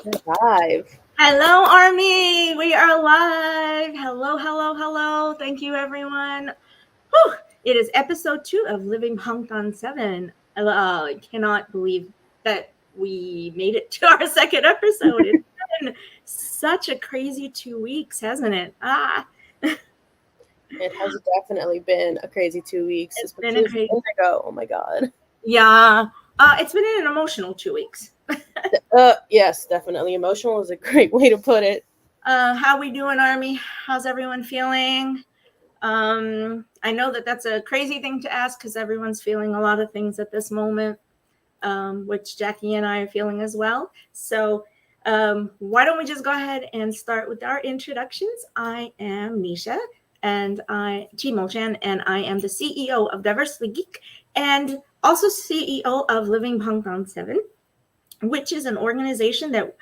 Live. Hello, Army. We are live. Hello, hello, hello. Thank you, everyone. Whew. It is episode 2 of Living Bangtan 7. I cannot believe that we made it to our second episode. It's been such a crazy 2 weeks, hasn't it? It has definitely been a crazy 2 weeks. It's been a crazy. Indigo. Oh my god. Yeah. It's been an emotional 2 weeks. Yes, definitely. Emotional is a great way to put it. How we doing, Army? How's everyone feeling? I know that that's a crazy thing to ask because everyone's feeling a lot of things at this moment, which Jackie and I are feeling as well. So why don't we just go ahead and start with our introductions? I am Nisha, and Timochan, and I am the CEO of Diversity Geek and also CEO of Living Bangtan 7, which is an organization that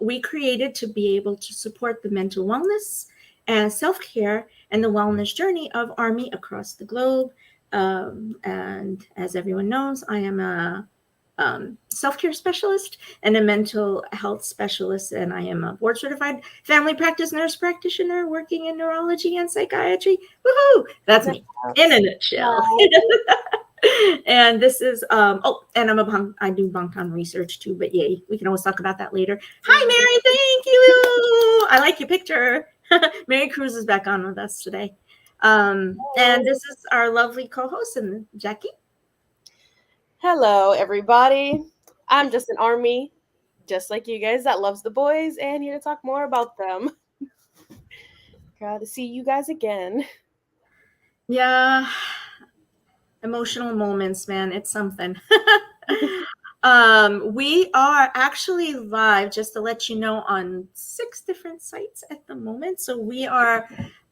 we created to be able to support the mental wellness and self-care and the wellness journey of Army across the globe. And as everyone knows, I am a self-care specialist and a mental health specialist, and I am a board-certified family practice nurse practitioner working in neurology and psychiatry. Woohoo! That's me in a nutshell. And this is and I do Bangtan research too, but yay, we can always talk about that later. Hi Mary, thank you. I like your picture. Mary Cruz is back on with us today. And this is our lovely co-host, and Jackie. Hello, everybody. I'm just an Army, just like you guys, that loves the boys and here to talk more about them. Glad to see you guys again. Yeah. Emotional moments, man. It's something. We are actually live, just to let you know, on 6 different sites at the moment. So we were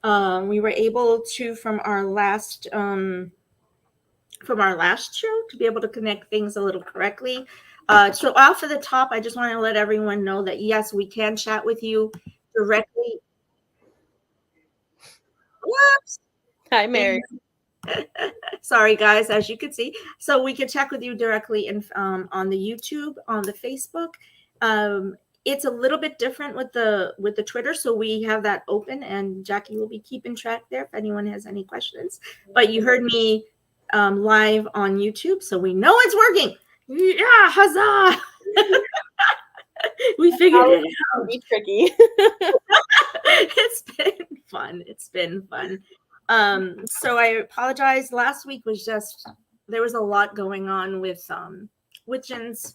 able to, from our last show, to be able to connect things a little correctly. So off of the top, I just want to let everyone know that yes, we can chat with you directly. Whoops. Hi, Mary. Sorry, guys, as you can see. So we can check with you directly on the YouTube, on the Facebook. It's a little bit different with the Twitter, so we have that open, and Jackie will be keeping track there if anyone has any questions. But you heard me live on YouTube, so we know it's working. Yeah, huzzah! We figured it out. Be tricky. It's been fun. So I apologize. Last week was just, there was a lot going on with Witchin's,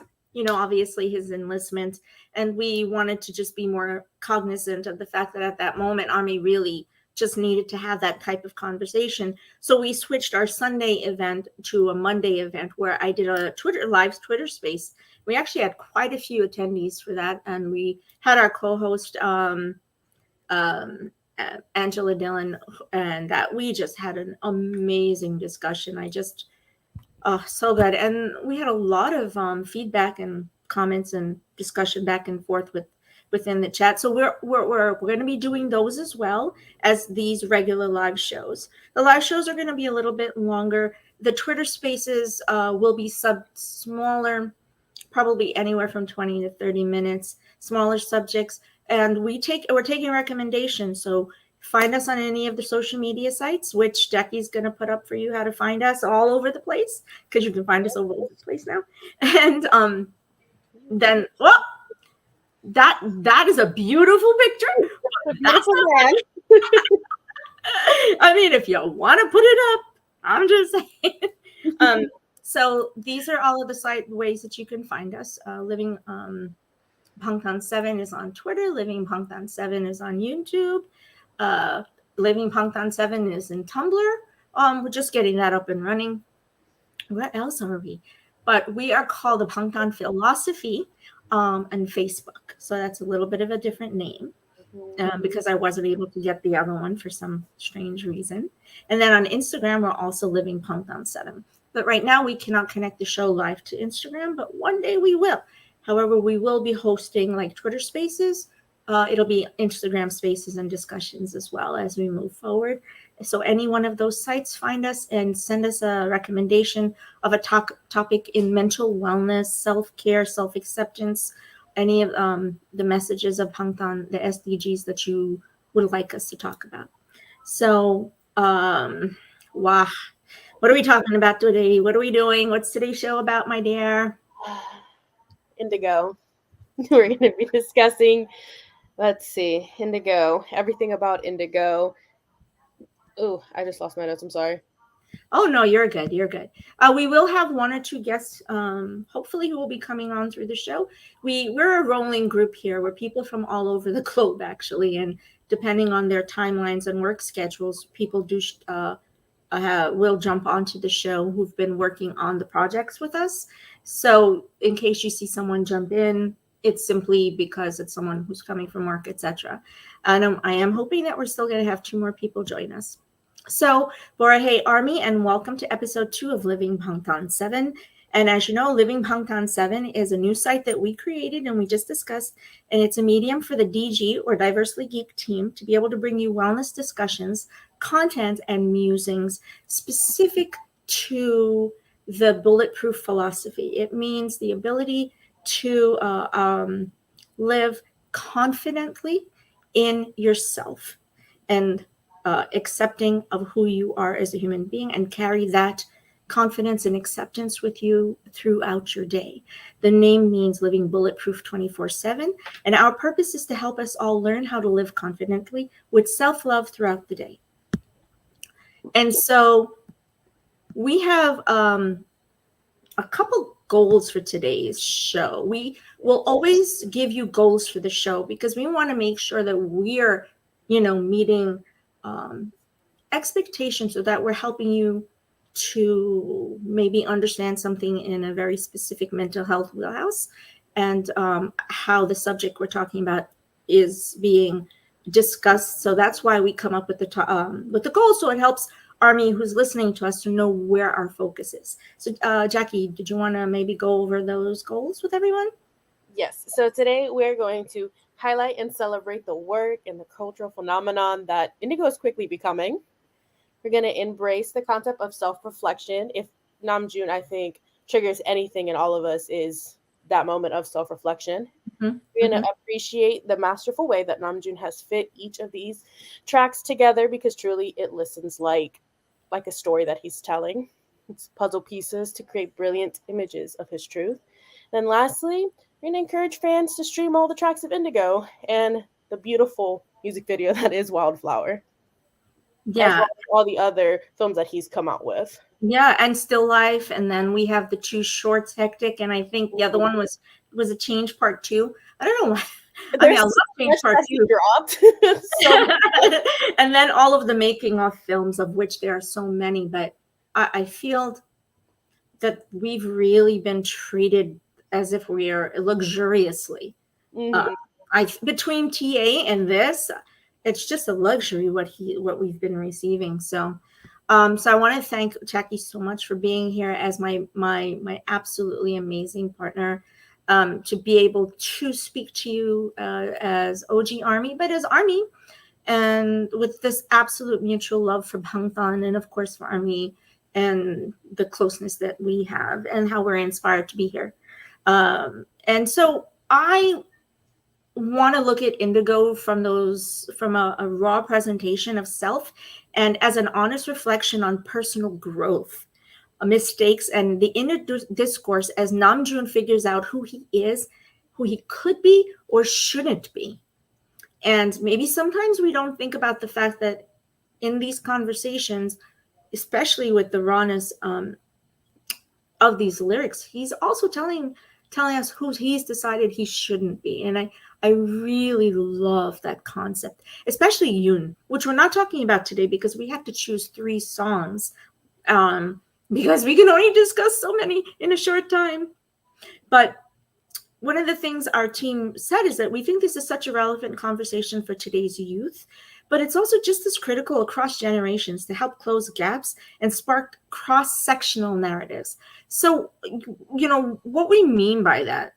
obviously his enlistment, and we wanted to just be more cognizant of the fact that at that moment Army really just needed to have that type of conversation. So we switched our Sunday event to a Monday event where I did a live Twitter space. We actually had quite a few attendees for that, and we had our co-host Angela Dillon, and that we just had an amazing discussion. So good. And we had a lot of feedback and comments and discussion back and forth within the chat. So we're going to be doing those as well as these regular live shows. The live shows are going to be a little bit longer. The Twitter spaces will be smaller, probably anywhere from 20 to 30 minutes, smaller subjects. And we're taking recommendations. So find us on any of the social media sites, which Jackie's going to put up for you how to find us all over the place, because you can find us all over the place now. And then, that is a beautiful picture. Beautiful man. I mean, if you want to put it up, I'm just saying. So these are all of the ways that you can find us. Living Bangtan 7 is on Twitter. Living Bangtan 7 is on YouTube. Living Bangtan 7 is in Tumblr. We're just getting that up and running. What else are we? But we are called the Bangtan Philosophy on Facebook. So that's a little bit of a different name because I wasn't able to get the other one for some strange reason. And then on Instagram, we're also Living Bangtan 7. But right now, we cannot connect the show live to Instagram, but one day we will. However, we will be hosting like Twitter spaces. It'll be Instagram spaces and discussions as well as we move forward. So any one of those sites, find us and send us a recommendation of a topic in mental wellness, self-care, self-acceptance, any of the messages of Bangtan, the SDGs that you would like us to talk about. So, wow. What are we talking about today? What are we doing? What's today's show about, my dear? Indigo. We're going to be discussing, let's see, Indigo. Everything about Indigo. Ooh, I just lost my notes. I'm sorry. Oh no, you're good. You're good. We will have one or two guests, hopefully, who will be coming on through the show. We're a rolling group here. We're people from all over the globe, actually, and depending on their timelines and work schedules, people do will jump onto the show who've been working on the projects with us. So, in case you see someone jump in, it's simply because it's someone who's coming from work, etc. And I am hoping that we're still going to have two more people join us. So, Borahay Army, and welcome to episode 2 of Living Bangtan 7. And as you know, Living Bangtan 7 is a new site that we created and we just discussed. And it's a medium for the DG or Diversely Geek team to be able to bring you wellness discussions, content, and musings specific to the bulletproof philosophy. It means the ability to live confidently in yourself and accepting of who you are as a human being and carry that confidence and acceptance with you throughout your day. The name means living bulletproof 24/7. And our purpose is to help us all learn how to live confidently with self-love throughout the day. And so we have a couple goals for today's show. We will always give you goals for the show because we want to make sure that we're, meeting expectations so that we're helping you to maybe understand something in a very specific mental health wheelhouse and how the subject we're talking about is being discussed. So that's why we come up with the goals. So it helps Army who's listening to us to know where our focus is. So Jackie, did you want to maybe go over those goals with everyone? Yes. So today we're going to highlight and celebrate the work and the cultural phenomenon that Indigo is quickly becoming. We're going to embrace the concept of self-reflection. If Namjoon, I think, triggers anything in all of us is that moment of self-reflection. Mm-hmm. We're going to appreciate the masterful way that Namjoon has fit each of these tracks together because truly it listens like a story that he's telling. It's puzzle pieces to create brilliant images of his truth. Then lastly, we're going to encourage fans to stream all the tracks of Indigo and the beautiful music video that is Wildflower, as Yeah. well as all the other films that he's come out with. Yeah, and Still Life, and then we have the two shorts, Hectic, and I think the other one was a Change Part 2. I don't know why. I mean, I love Change Part 2. Dropped. So and then all of the making of films, of which there are so many, but I feel that we've really been treated as if we are luxuriously. Between TA and this, it's just a luxury what we've been receiving. So I want to thank Jackie so much for being here as my absolutely amazing partner, to be able to speak to you as OG Army, but as Army, and with this absolute mutual love for Bangtan and of course for Army and the closeness that we have and how we're inspired to be here. And so I want to look at Indigo from a raw presentation of self and as an honest reflection on personal growth, mistakes, and the inner discourse as Namjoon figures out who he is, who he could be or shouldn't be. And maybe sometimes we don't think about the fact that in these conversations, especially with the rawness of these lyrics, he's also telling us who he's decided he shouldn't be. And I really love that concept, especially Yoon, which we're not talking about today because we have to choose 3 songs because we can only discuss so many in a short time. But one of the things our team said is that we think this is such a relevant conversation for today's youth, but it's also just as critical across generations to help close gaps and spark cross-sectional narratives. So, what we mean by that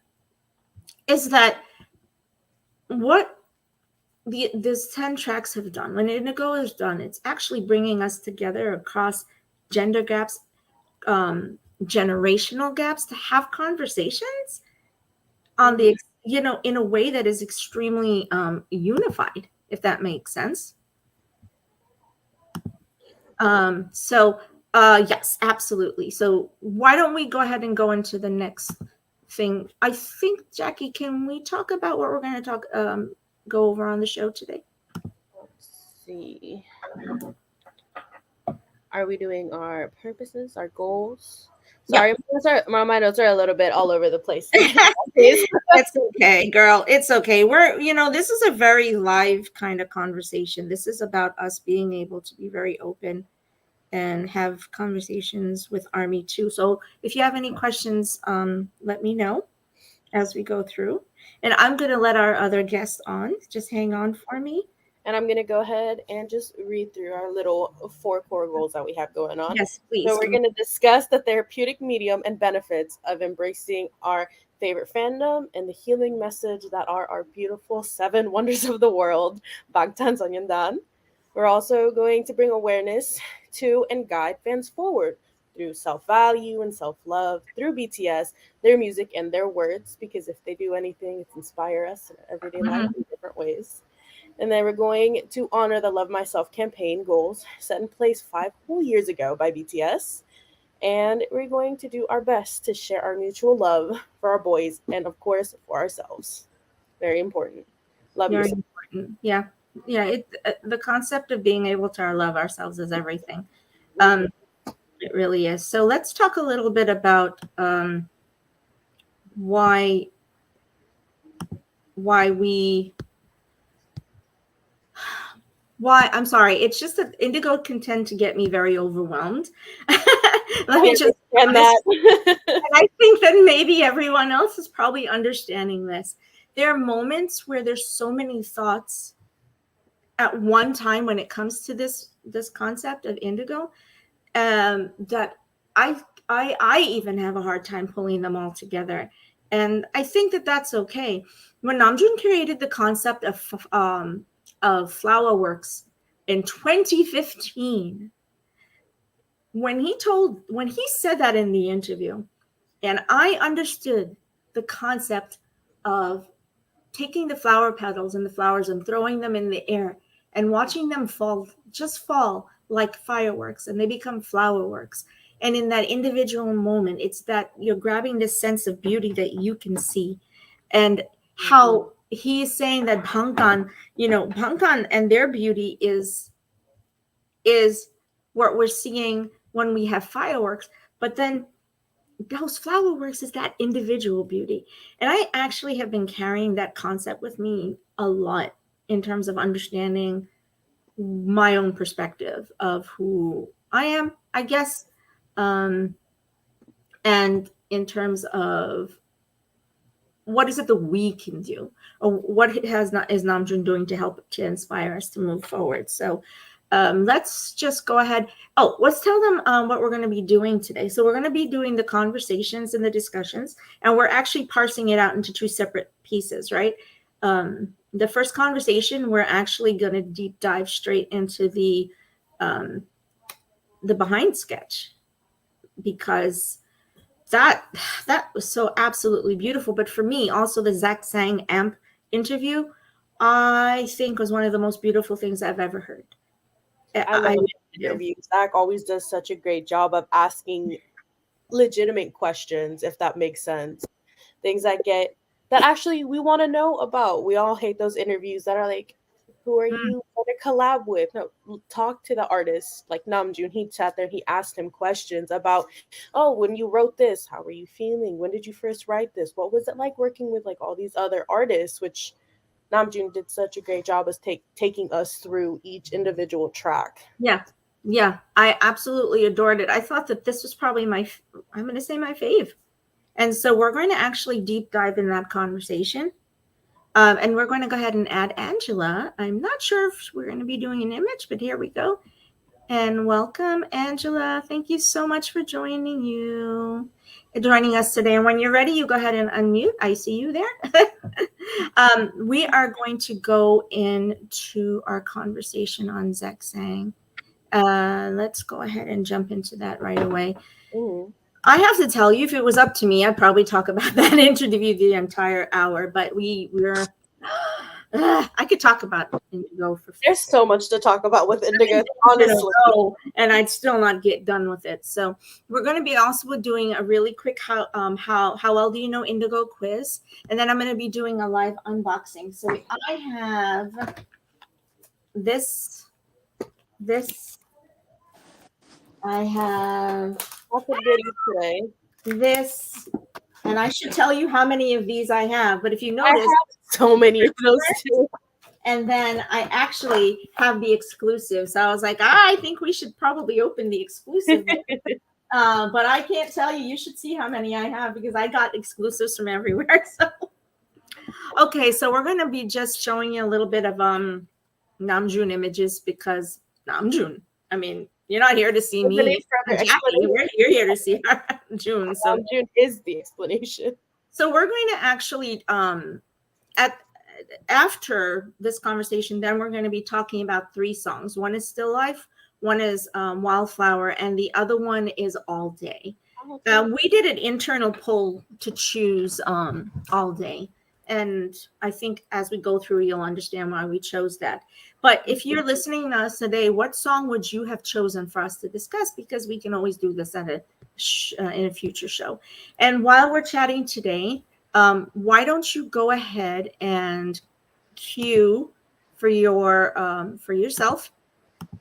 is that what these 10 tracks have done, when Indigo is done, it's actually bringing us together across gender gaps, generational gaps, to have conversations on the in a way that is extremely unified, if that makes sense. So yes, absolutely. So why don't we go ahead and go into the next thing? I think, Jackie, can we talk about what we're going to go over on the show today? Let's see. Are we doing our purposes, our goals? Yeah. Sorry, my notes are a little bit all over the place today. Guys. It's okay, girl. It's okay. This is a very live kind of conversation. This is about us being able to be very open and have conversations with Army too. So if you have any questions, let me know as we go through. And I'm going to let our other guests on. Just hang on for me. And I'm going to go ahead and just read through our little 4 core goals that we have going on. Yes, So please. we're going to discuss the therapeutic medium and benefits of embracing our favorite fandom and the healing message that are our beautiful 7 wonders of the world, Bangtan Sonyeondan. We're also going to bring awareness to and guide fans forward through self-value and self-love through BTS, their music and their words, because if they do anything, it's inspire us in our everyday life in different ways. And then we're going to honor the Love Myself campaign goals set in place 5 whole years ago by BTS. And we're going to do our best to share our mutual love for our boys and, of course, for ourselves. Very important. Love Very yourself. important. Yeah. Yeah. The concept of being able to love ourselves is everything. It really is. So let's talk a little bit about why I'm sorry. It's just that Indigo can tend to get me very overwhelmed. Let me just be and honest. that. And I think that maybe everyone else is probably understanding this. There are moments where there's so many thoughts at one time when it comes to this concept of indigo, that I even have a hard time pulling them all together, and I think that that's okay. When Namjoon created the concept of flower works in 2015, when he said that in the interview, and I understood the concept of taking the flower petals and the flowers and throwing them in the air and watching them fall like fireworks, and they become flower works. And in that individual moment, it's that you're grabbing this sense of beauty that you can see. And how he is saying that Bangtan and their beauty is what we're seeing when we have fireworks. But then those flower works is that individual beauty. And I actually have been carrying that concept with me a lot in terms of understanding my own perspective of who I am, I guess. And in terms of what is it that we can do, or what is Namjoon doing to help to inspire us to move forward. So let's just go ahead. Oh, let's tell them what we're going to be doing today. So we're going to be doing the conversations and the discussions, and we're actually parsing it out into 2 separate pieces, right? The first conversation, we're actually going to deep dive straight into the behind sketch, because that was so absolutely beautiful. But for me, also the Zach Sang Amp interview, I think was one of the most beautiful things I've ever heard. I love interviews. Zach always does such a great job of asking legitimate questions, if that makes sense. Things that actually we want to know about. We all hate those interviews that are like, who are you going to collab with? No, talk to the artist. Like Namjoon, he sat there, he asked him questions about, oh, when you wrote this, how were you feeling? When did you first write this? What was it like working with like all these other artists? Which Namjoon did such a great job of taking us through each individual track. Yeah, I absolutely adored it. I thought that this was probably I'm going to say my fave. And so we're going to actually deep dive in that conversation. And we're going to go ahead and add Angela. I'm not sure if we're going to be doing an image, but here we go. And welcome, Angela. Thank you so much for joining us today. And when you're ready, you go ahead and unmute. I see you there. We are going to go into our conversation on Zach Sang. Let's go ahead and jump into that right away. I have to tell you, if it was up to me, I'd probably talk about that interview the entire hour. But we're I could talk about Indigo for. There's so much to talk about with Indigo, honestly. And I'd still not get done with it. So we're going to be also doing a really quick how well do you know Indigo quiz, and then I'm going to be doing a live unboxing. So I have this. I have Lots of goodies today. this, and I should tell you how many of these I have. But if you I notice, have so many of those too. and then I actually have the exclusive. So I was like, I think we should probably open the exclusive. But I can't tell you. You should see how many I have because I got exclusives from everywhere. So, okay, so we're going to be just showing you a little bit of Namjoon images because Namjoon. I mean, you're not here to see me. You're here to see Namjoon. So Namjoon is the explanation. So we're going to actually after this conversation, then we're going to be talking about 3 songs. One is Still Life, one is Wildflower, and the other one is All Day. We did an internal poll to choose All Day. And I think as we go through, you'll understand why we chose that. But if you're listening to us today, what song would you have chosen for us to discuss? Because we can always do this at in a future show. And while we're chatting today, why don't you go ahead and cue for yourself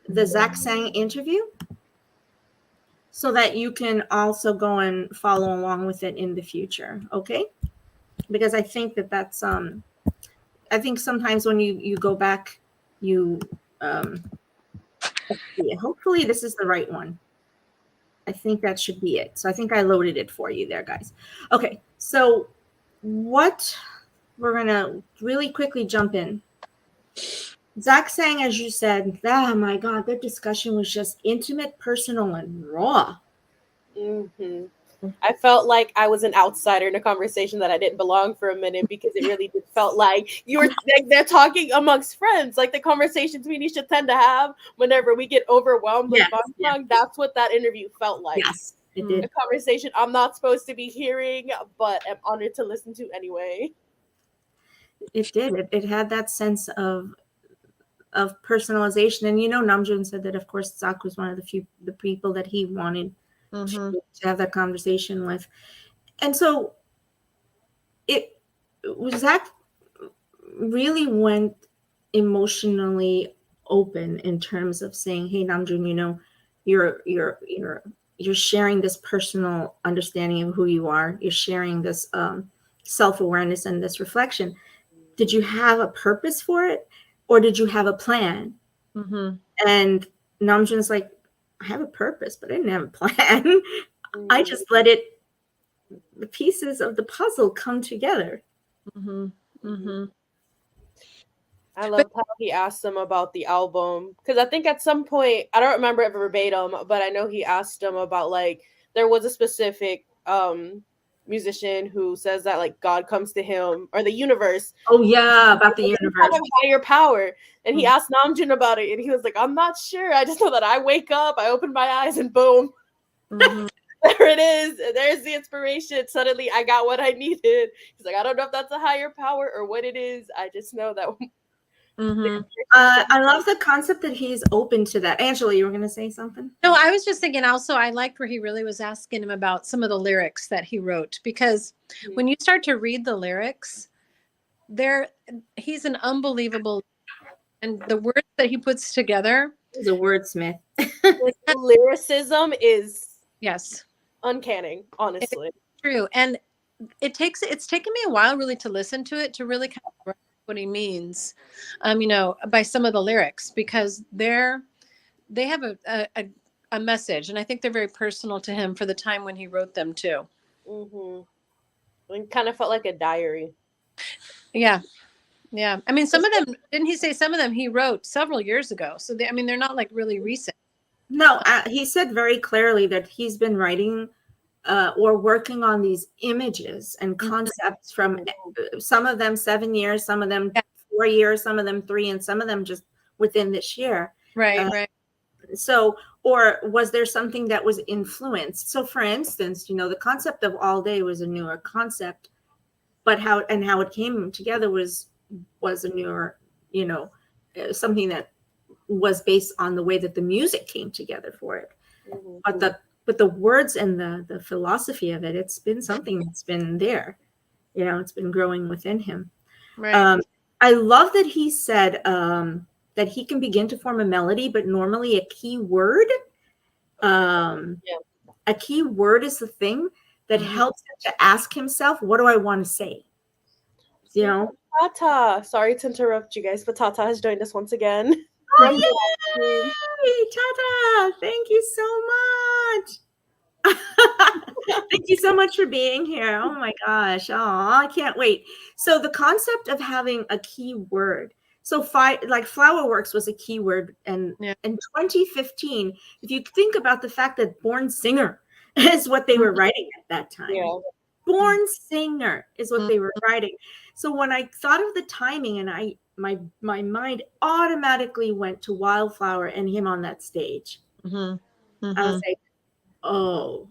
the Zach Sang interview, so that you can also go and follow along with it in the future, okay? Because I think that's I think sometimes when you go back, you hopefully this is the right one. I think that should be it. So I think I loaded it for you there, guys. Okay, so what we're gonna really quickly jump in. Zach Sang, as you said, oh my God, that discussion was just intimate, personal, and raw. Mm-hmm. I felt like I was an outsider in a conversation that I didn't belong for a minute because it really felt like you were like they're talking amongst friends, like the conversations we need to tend to have whenever we get overwhelmed with Bangtan. Yes. That's what that interview felt like. Yes, it did. A conversation I'm not supposed to be hearing, but I'm honored to listen to anyway. It did. It had that sense of personalization, and Namjoon said that of course Zach was one of the people that he wanted to have that conversation with, and so Zach really went emotionally open in terms of saying, "Hey, Namjoon, you're sharing this personal understanding of who you are. You're sharing this self-awareness and this reflection. Did you have a purpose for it, or did you have a plan?" And Namjoon's like, "I have a purpose, but I didn't have a plan. I just let the pieces of the puzzle come together." I love how he asked him about the album, because I think at some point, I don't remember it verbatim, but I know he asked him about like there was a specific musician who says that like God comes to him or the universe. Oh yeah, about the universe, have a higher power. And he asked Namjoon about it, and he was like, "I'm not sure. I just know that I wake up, I open my eyes, and boom." There it is. There's the inspiration. Suddenly I got what I needed. He's like, "I don't know if that's a higher power or what it is. I just know that." I love the concept that he's open to that. Angela, you were going to say something? No, I was just thinking also, I liked where he really was asking him about some of the lyrics that he wrote, because when you start to read the lyrics, he's an unbelievable, and the words that he puts together. He's a wordsmith. Lyricism is uncanny, honestly. It's true. And it's taken me a while really to listen to it, to really kind of what he means, by some of the lyrics, because they have a message, and I think they're very personal to him for the time when he wrote them too. It kind of felt like a diary. Yeah. I mean, some of them, didn't he say some of them he wrote several years ago? So they're not like really recent. No, he said very clearly that he's been writing or working on these images and concepts from some of them 7 years, some of them 4 years, some of them 3, and some of them just within this year. Right. So, or was there something that was influenced? So, for instance, the concept of all day was a newer concept, but how it came together was a newer, something that was based on the way that the music came together for it. Mhm. But the words and the philosophy of it, it's been something that's been there. It's been growing within him. Right. I love that he said that he can begin to form a melody, but normally a key word is the thing that helps him to ask himself, what do I want to say? Tata. Sorry to interrupt you guys, but Tata has joined us once again. Oh, yay! Tata, thank you so much. Thank you so much for being here. Oh my gosh. Oh, I can't wait. So the concept of having a keyword. So like Flowerworks was a keyword, and in 2015, if you think about the fact that Born Singer is what they were writing at that time. Yeah. Born Singer is what they were writing. So when I thought of the timing, and my mind automatically went to Wildflower and him on that stage. I was like, oh,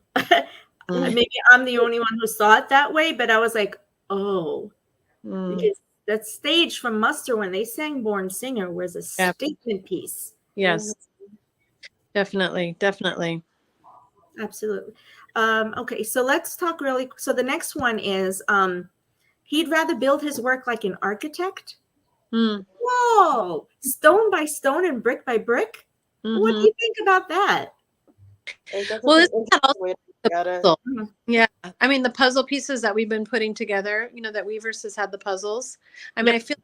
maybe I'm the only one who saw it that way, but I was like, oh, because that stage from Muster when they sang Born Singer was a statement piece. Yes, definitely. Absolutely. Okay, so let's talk really. So the next one is he'd rather build his work like an architect. Whoa, stone by stone and brick by brick. What do you think about that? Well, isn't that also the puzzle? Yeah, I mean the puzzle pieces that we've been putting together. That Weavers has had the puzzles. I mean, I feel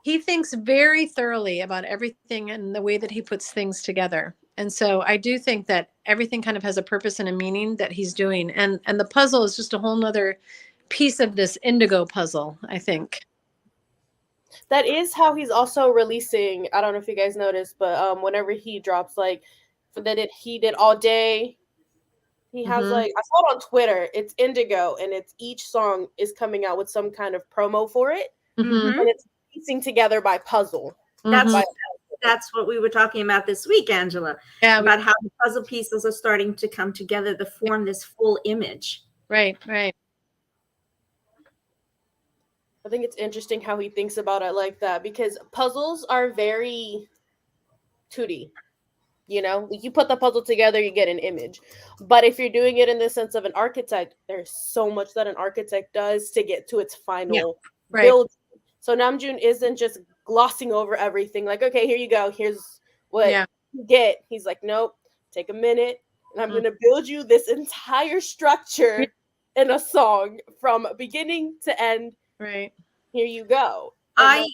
he thinks very thoroughly about everything and the way that he puts things together. And so I do think that everything kind of has a purpose and a meaning that he's doing. And the puzzle is just a whole nother piece of this Indigo puzzle, I think. That is how he's also releasing. I don't know if you guys noticed, but whenever he drops like he did all day, he has like, I saw it on Twitter. It's Indigo, and it's each song is coming out with some kind of promo for it, and it's piecing together by puzzle. That's what we were talking about this week, Angela. Yeah, about how the puzzle pieces are starting to come together to form this full image. Right. I think it's interesting how he thinks about it like that, because puzzles are very 2D. You put the puzzle together, you get an image. But if you're doing it in the sense of an architect, there's so much that an architect does to get to its final build. So Namjoon isn't just glossing over everything like, okay, here you go, here's what you get. He's like, nope, take a minute, and I'm going to build you this entire structure in a song from beginning to end. Right. Here you go. I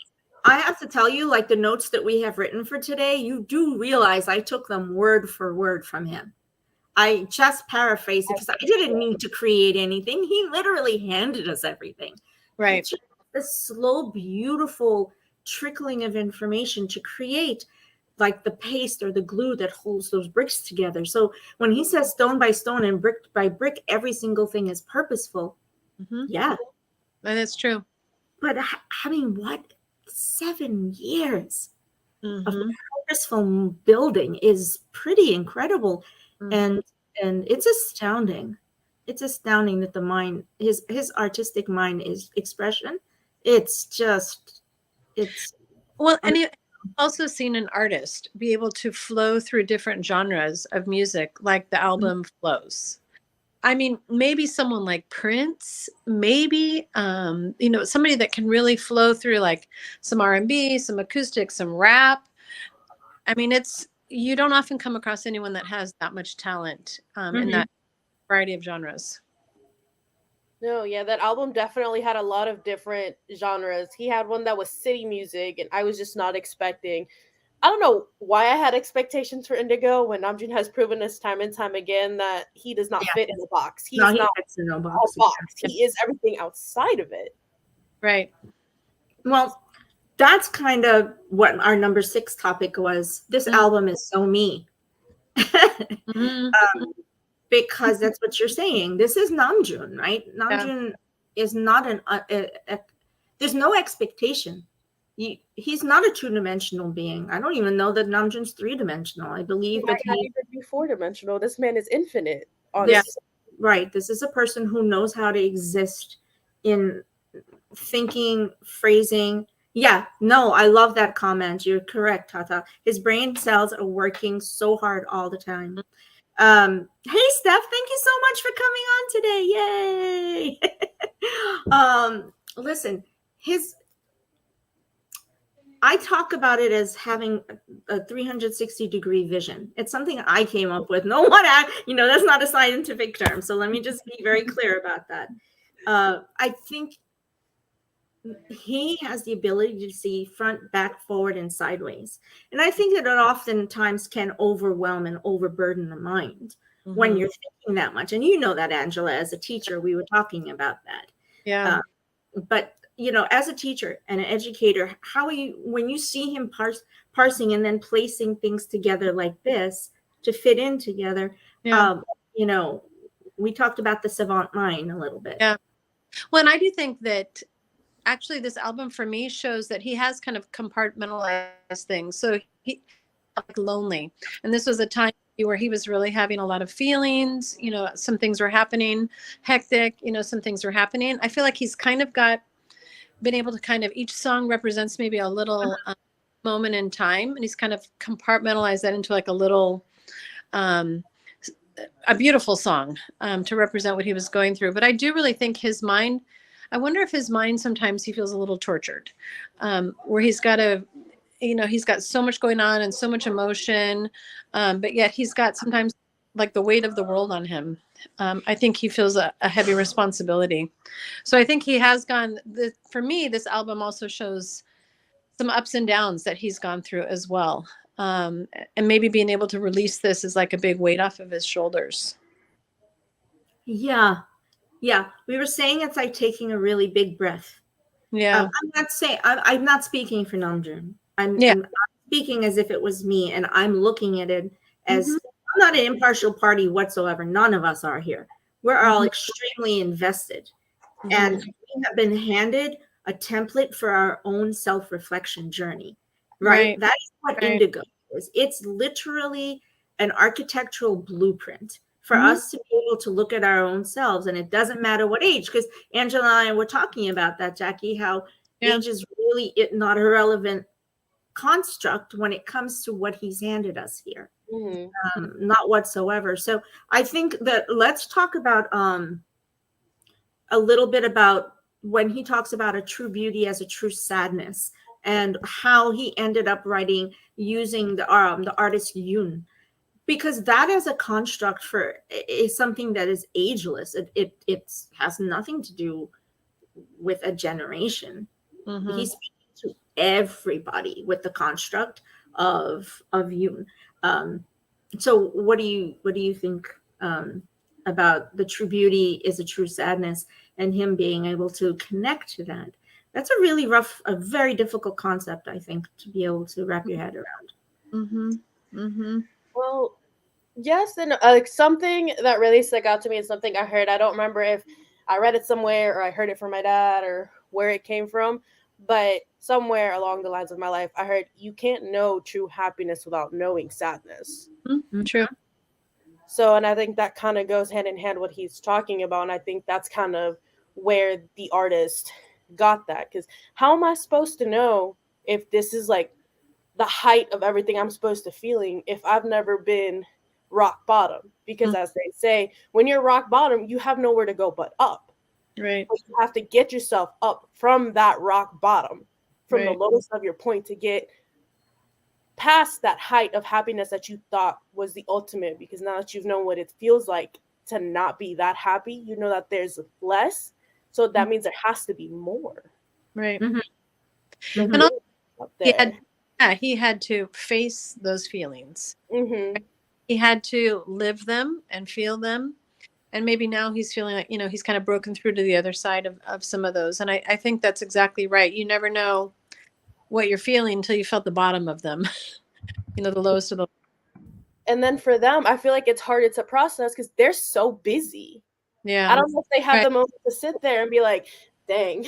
have to tell you, like the notes that we have written for today, you do realize I took them word for word from him. I just paraphrased it because I didn't need to create anything. He literally handed us everything. Right. This slow, beautiful trickling of information to create like the paste or the glue that holds those bricks together. So when he says stone by stone and brick by brick, every single thing is purposeful. Yeah. And it's true. But I mean, what? 7 years of purposeful building is pretty incredible. And it's astounding. It's astounding that the mind, his artistic mind is expression. It's well, and you've also seen an artist be able to flow through different genres of music like the album flows. I mean, maybe someone like Prince, maybe, somebody that can really flow through like some R&B, some acoustic, some rap. I mean, you don't often come across anyone that has that much talent in that variety of genres. No, yeah, that album definitely had a lot of different genres. He had one that was city music, and I was just not expecting. I don't know why I had expectations for Indigo when Namjoon has proven us time and time again that he does not fit in the box. He fits in no box. He is everything outside of it. Right. Well, that's kind of what our number 6 topic was. This album is so me. Because that's what you're saying. This is Namjoon, right? Namjoon is not there's no expectation. he's not a two-dimensional being. I don't even know that Namjoon's three-dimensional. I He believe might that not even be four-dimensional. This man is infinite. Yeah. Right. This is a person who knows how to exist in thinking, phrasing. Yeah, no, I love that comment. You're correct, Tata. His brain cells are working so hard all the time. Hey, Steph, thank you so much for coming on today. Yay. Listen, I talk about it as having a 360-degree vision. It's something I came up with. No one, that's not a scientific term. So let me just be very clear about that. I think he has the ability to see front, back, forward, and sideways. And I think that it oftentimes can overwhelm and overburden the mind when you're thinking that much. And you know that, Angela, as a teacher, we were talking about that. Yeah. But as a teacher and an educator, when you see him parsing and then placing things together like this to fit in together, we talked about the savant mind a little bit. Yeah. Well, and I do think that actually this album for me shows that he has kind of compartmentalized things. So he like lonely. And this was a time where he was really having a lot of feelings, some things were happening, hectic, some things were happening. I feel like he's kind of been able to kind of, each song represents maybe a little moment in time. And he's kind of compartmentalized that into like a little, a beautiful song to represent what he was going through. But I do really think his mind, I wonder if his mind, sometimes he feels a little tortured, where he's got he's got so much going on and so much emotion, but yet he's got sometimes like the weight of the world on him. I think he feels a heavy responsibility. So I think he has for me, this album also shows some ups and downs that he's gone through as well. And maybe being able to release this is like a big weight off of his shoulders. Yeah. Yeah. We were saying it's like taking a really big breath. Yeah. I'm not speaking for Namjoon. I'm speaking as if it was me, and I'm looking at it as I'm not an impartial party whatsoever. None of us are here. We're all extremely invested. And we have been handed a template for our own self-reflection journey, right? That is what Indigo is. It's literally an architectural blueprint for us to be able to look at our own selves. And it doesn't matter what age, because Angela and I were talking about that, Jackie, how age is really not a relevant construct when it comes to what he's handed us here. Not whatsoever. So I think that let's talk about a little bit about when he talks about a true beauty as a true sadness, and how he ended up writing using the artist Yoon, because that as a construct is something that is ageless. It has nothing to do with a generation. He's speaking to everybody with the construct of Yoon. So what do you think about the true beauty is a true sadness, and him being able to connect to that? That's a very difficult concept, I think, to be able to wrap your head around. Well, yes, and like something that really stuck out to me is something I heard. I don't remember if I read it somewhere or I heard it from my dad or where it came from, but somewhere along the lines of my life, I heard you can't know true happiness without knowing sadness. True. So, and I think that kind of goes hand in hand what he's talking about, and I think that's kind of where the artist got that, because how am I supposed to know if this is like the height of everything I'm supposed to feeling if I've never been rock bottom? Because as they say, when you're rock bottom, you have nowhere to go but up. Right. But you have to get yourself up from that rock bottom, from the lowest of your point, to get past that height of happiness that you thought was the ultimate. Because now that you've known what it feels like to not be that happy, you know that there's less. So that means there has to be more. Right. And also, he had to face those feelings. He had to live them and feel them. And maybe now he's feeling like, he's kind of broken through to the other side of some of those. And I think that's exactly right. You never know what you're feeling until you felt the bottom of them, the lowest of the. And then for them, I feel like it's harder to process because they're so busy. Yeah. I don't know if they have the moment to sit there and be like, dang,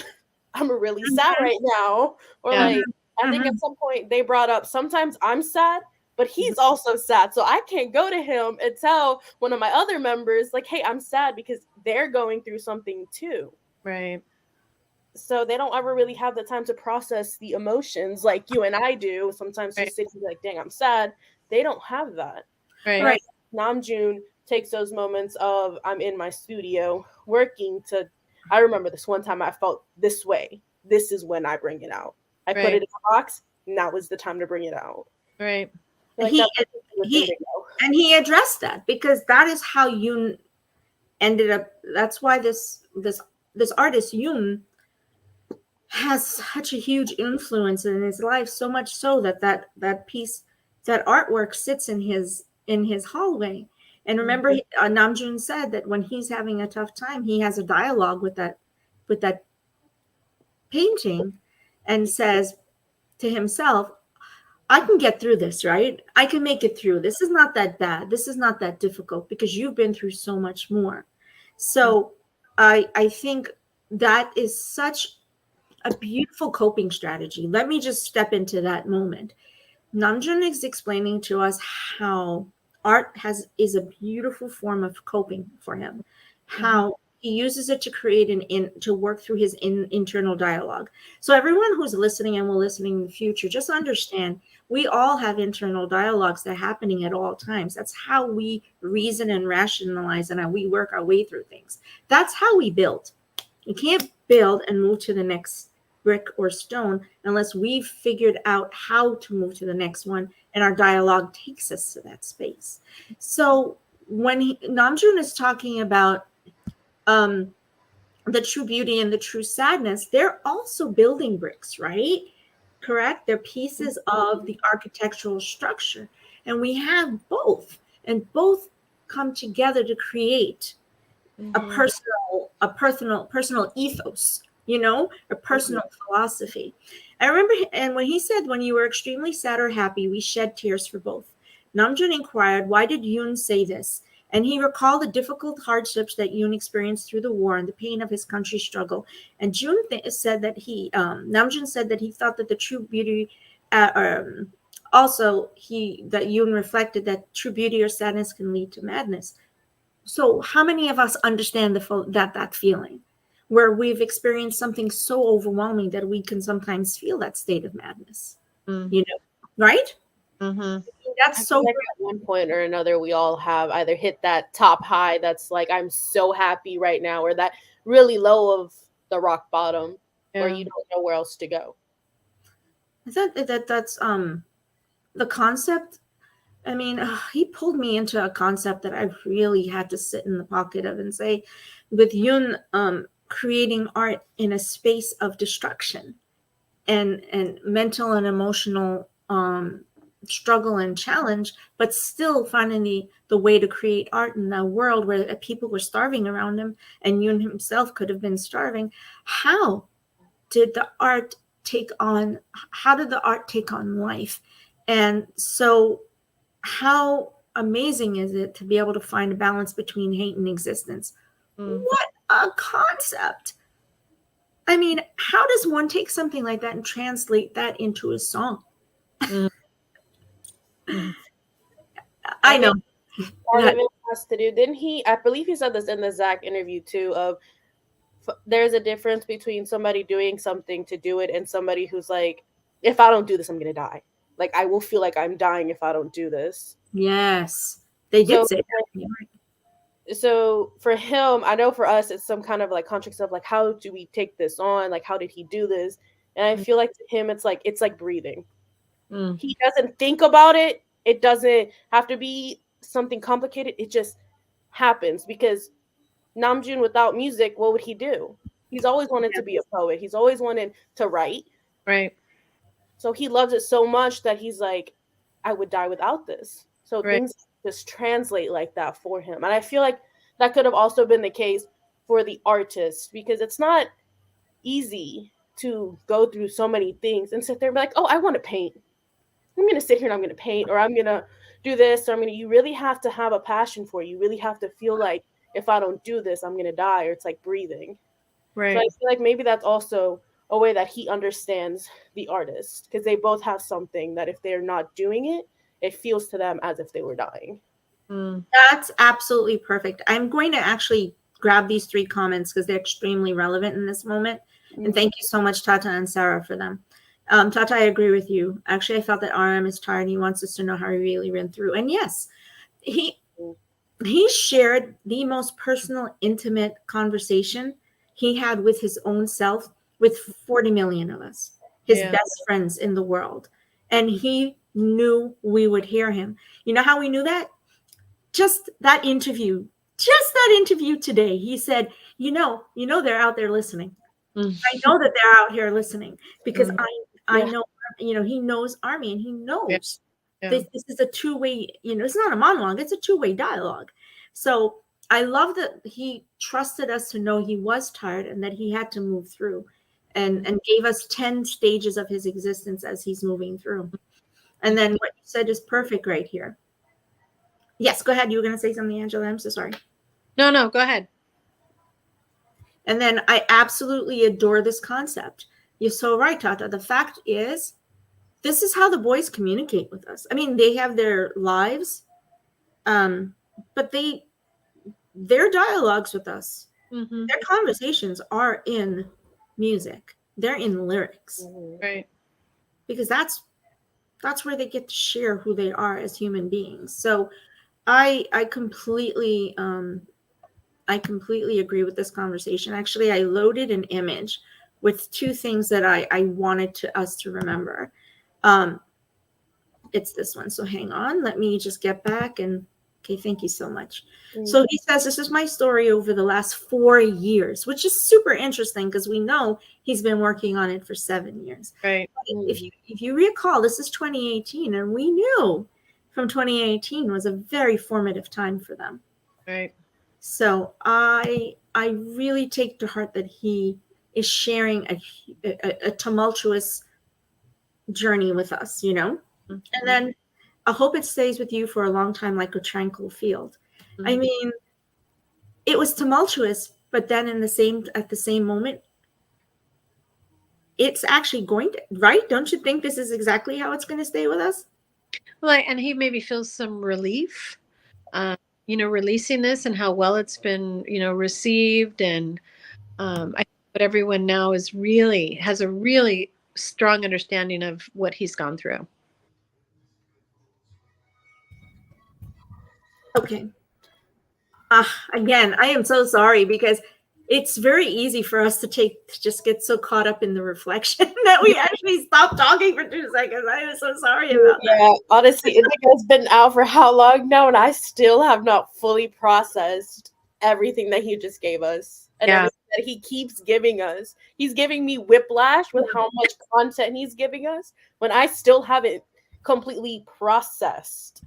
I'm really sad right now. Or like, I think at some point they brought up sometimes I'm sad, but he's also sad. So I can't go to him and tell one of my other members, like, hey, I'm sad because they're going through something too. Right. So they don't ever really have the time to process the emotions like you and I do. Sometimes Right. just sit and be like, dang, I'm sad. They don't have that. Right. And Namjoon takes those moments of I'm in my studio working to. I remember this one time I felt this way. This is when I bring it out. I put it in a box. Now is the time to bring it out. Right. Like he addressed that, because that is how Yoon ended up. That's why this artist Yoon has such a huge influence in his life, so much so that piece, that artwork sits in his hallway. And remember, Namjoon said that when he's having a tough time, he has a dialogue with that painting and says to himself, I can get through this, right? I can make it through. This is not that bad. This is not that difficult, because you've been through so much more. So I think that is such a beautiful coping strategy. Let me just step into that moment. Namjoon is explaining to us how art is a beautiful form of coping for him. How he uses it to create to work through his internal dialogue. So everyone who's listening and will listen in the future, just understand we all have internal dialogues that are happening at all times. That's how we reason and rationalize, and how we work our way through things. That's how we build. You can't build and move to the next brick or stone unless we've figured out how to move to the next one, and our dialogue takes us to that space. So when Namjoon is talking about the true beauty and the true sadness, they're also building bricks, right? Correct? They're pieces of the architectural structure, and we have both, and both come together to create a personal ethos, a personal philosophy. I remember, and when he said, when you were extremely sad or happy, we shed tears for both. Namjoon inquired, why did Yoon say this? And he recalled the difficult hardships that Yoon experienced through the war and the pain of his country's struggle. And Namjoon said that he thought that the true beauty, also that Yoon reflected that true beauty or sadness can lead to madness. So how many of us understand that feeling, where we've experienced something so overwhelming that we can sometimes feel that state of madness, right? That's so like at one point or another, we all have either hit that top high that's like, I'm so happy right now, or that really low of the rock bottom where you don't know where else to go. That's the concept. I mean, he pulled me into a concept that I really had to sit in the pocket of and say, with Yoon creating art in a space of destruction and mental and emotional struggle and challenge, but still finding the way to create art in a world where people were starving around him, and Yoon himself could have been starving. How did the art take on life? And so how amazing is it to be able to find a balance between hate and existence? What a concept. I mean, how does one take something like that and translate that into a song? I know. Part of it has to do, didn't he? I believe he said this in the Zach interview too, of there's a difference between somebody doing something to do it and somebody who's like, if I don't do this, I'm going to die. Like, I will feel like I'm dying if I don't do this. Yes. They did say that. So for him, I know for us, it's some kind of like context of like, how do we take this on? Like, how did he do this? And I feel like to him, it's like breathing. He doesn't think about it. It doesn't have to be something complicated. It just happens, because Namjoon, without music, what would he do? He's always wanted to be a poet. He's always wanted to write. Right. So he loves it so much that he's like, I would die without this. So things just translate like that for him. And I feel like that could have also been the case for the artist, because it's not easy to go through so many things and sit there and be like, oh, I want to paint. I'm going to sit here and I'm going to paint, or I'm going to do this. Or you really have to have a passion for it. You really have to feel like, if I don't do this, I'm going to die, or it's like breathing. Right. So I feel like maybe that's also a way that he understands the artist, because they both have something that if they're not doing it, it feels to them as if they were dying. That's absolutely perfect. I'm going to actually grab these 3 comments because they're extremely relevant in this moment. And thank you so much, Tata and Sarah, for them. Tata, I agree with you. Actually, I felt that RM is tired. He wants us to know how he really ran through. And yes, he shared the most personal, intimate conversation he had with his own self with 40 million of us, his best friends in the world. And he knew we would hear him. You know how we knew that? Just that interview today. He said, you know, they're out there listening. I know that they're out here listening because I know, he knows Army, and he knows this is a two-way, it's not a monologue, it's a two-way dialogue. So I love that he trusted us to know he was tired and that he had to move through, and gave us 10 stages of his existence as he's moving through. And then what you said is perfect right here. Yes, go ahead. You were going to say something, Angela. I'm so sorry. No, go ahead. And then I absolutely adore this concept. You're so right, Tata. The fact is, this is how the boys communicate with us. I mean, they have their lives, but their dialogues with us, their conversations are in music. They're in lyrics. Right. Because that's where they get to share who they are as human beings. So I completely agree with this conversation. Actually, I loaded an image with 2 things that I wanted us to remember. It's this one. So hang on. Let me just get back. And okay, thank you so much. So he says, this is my story over the last 4 years, which is super interesting because we know he's been working on it for 7 years. Right. If you recall, this is 2018, and we knew from 2018 was a very formative time for them. Right. So I really take to heart that he is sharing a tumultuous journey with us, and then I hope it stays with you for a long time, like a tranquil field. I mean, it was tumultuous, but then at the same moment, it's actually going to, right? Don't you think this is exactly how it's going to stay with us? Well, and he maybe feels some relief, releasing this and how well it's been, received. And I think that everyone now has a really strong understanding of what he's gone through. Okay. Again, I am so sorry because it's very easy for us to just get so caught up in the reflection that we actually stop talking for 2 seconds. I am so sorry about that. Yeah, honestly, Indigo's been out for how long now, and I still have not fully processed everything that he just gave us and everything that he keeps giving us. He's giving me whiplash with how much content he's giving us when I still haven't completely processed.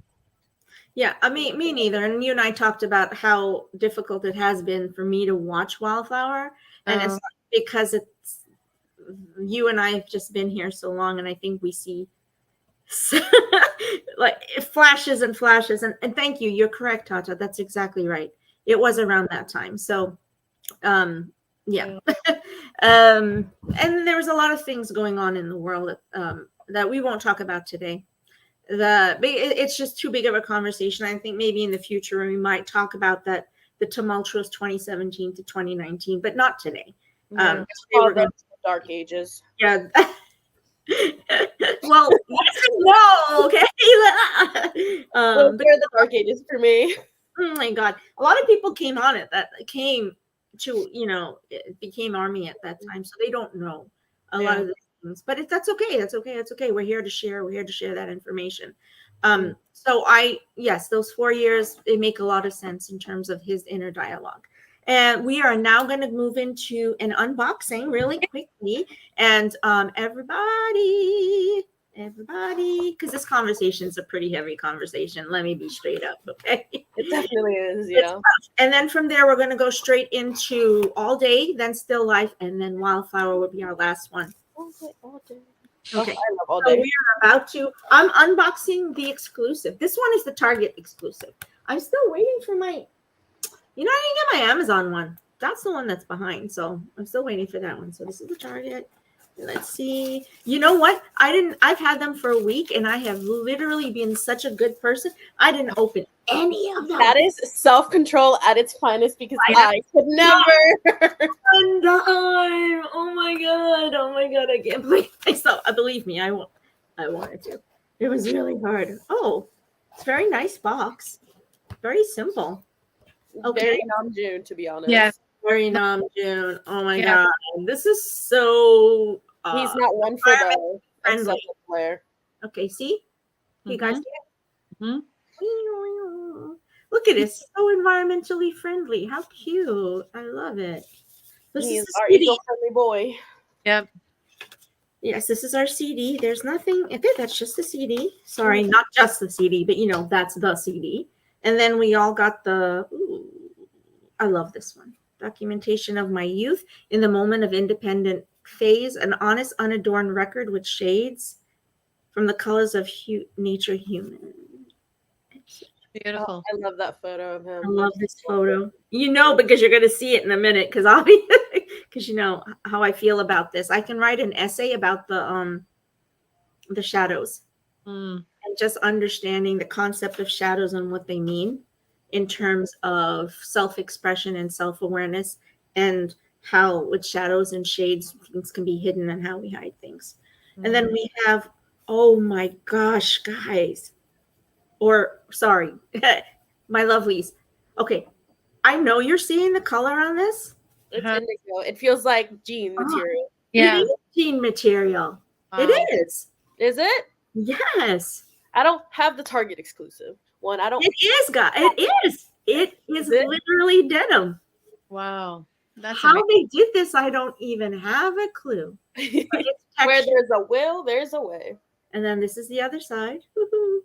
Yeah, I mean, me neither. And you and I talked about how difficult it has been for me to watch Wildflower. And it's because you and I have just been here so long, and I think we see like flashes and flashes. And thank you. You're correct, Tata. That's exactly right. It was around that time. So, yeah. And there was a lot of things going on in the world that we won't talk about today. It's just too big of a conversation. I think maybe in the future we might talk about the tumultuous 2017 to 2019, but not today. Today we're going to the dark ages. Yeah. Well, yes and no, okay. They're the dark ages for me. Oh my God, a lot of people came on it that came to it became Army at that time, so they don't know a lot of the things. But that's okay. That's okay. That's okay. We're here to share. We're here to share that information. So those 4 years, they make a lot of sense in terms of his inner dialogue. And we are now going to move into an unboxing really quickly. And everybody, because this conversation is a pretty heavy conversation. Let me be straight up, okay? It definitely is, yeah. And then from there, we're going to go straight into All Day, then Still Life, and then Wildflower will be our last one. All day. Okay. I love All So Day. we are about to, I'm unboxing the exclusive. This one is the Target exclusive. I'm still waiting for my, I didn't get my Amazon one. That's the one that's behind. So I'm still waiting for that one. So this is the Target. Let's see. You know what? I've had them for a week and I have literally been such a good person. I didn't open any of them. That is self-control at its finest because I could never. One time. Oh my god. Oh my god. I can't believe myself. Believe me, I wanted to. It was really hard. Oh, it's a very nice box. Very simple. Okay. Very Namjoon, to be honest. Yeah. Very Namjoon. Oh my Yeah. god. This is so He's not one for the friendly. acceptable player. Okay, see? You guys Mhm. see it? Mhm. Look at it. So environmentally friendly. How cute. I love it. This He's is the our CD. eco-friendly boy. Yep. Yes, this is our CD. There's nothing. Okay, that's just the CD. Sorry, not just the CD, but that's the CD. And then we all got the. Ooh, I love this one. Documentation of my youth in the moment of independent phase, an honest, unadorned record with shades from the colors of nature human. Beautiful. I love that photo of him. I love this photo. Because you're going to see it in a minute. Because you know how I feel about this. I can write an essay about the shadows Mm. and just understanding the concept of shadows and what they mean in terms of self-expression and self-awareness, and how with shadows and shades things can be hidden and how we hide things. And then we have, oh my gosh, guys, or sorry, my lovelies. Okay, I know you're seeing the color on this. It's indigo. It feels like jean material. Yeah. It is jean material. Wow. It is. Is it? Yes. I don't have the Target exclusive one. I don't. It is, guys. It is. It is it? literally denim. Wow. That's How amazing. they did this, I don't even have a clue. But it's Where textured. there's a will, there's a way. And then this is the other side. Woo-hoo.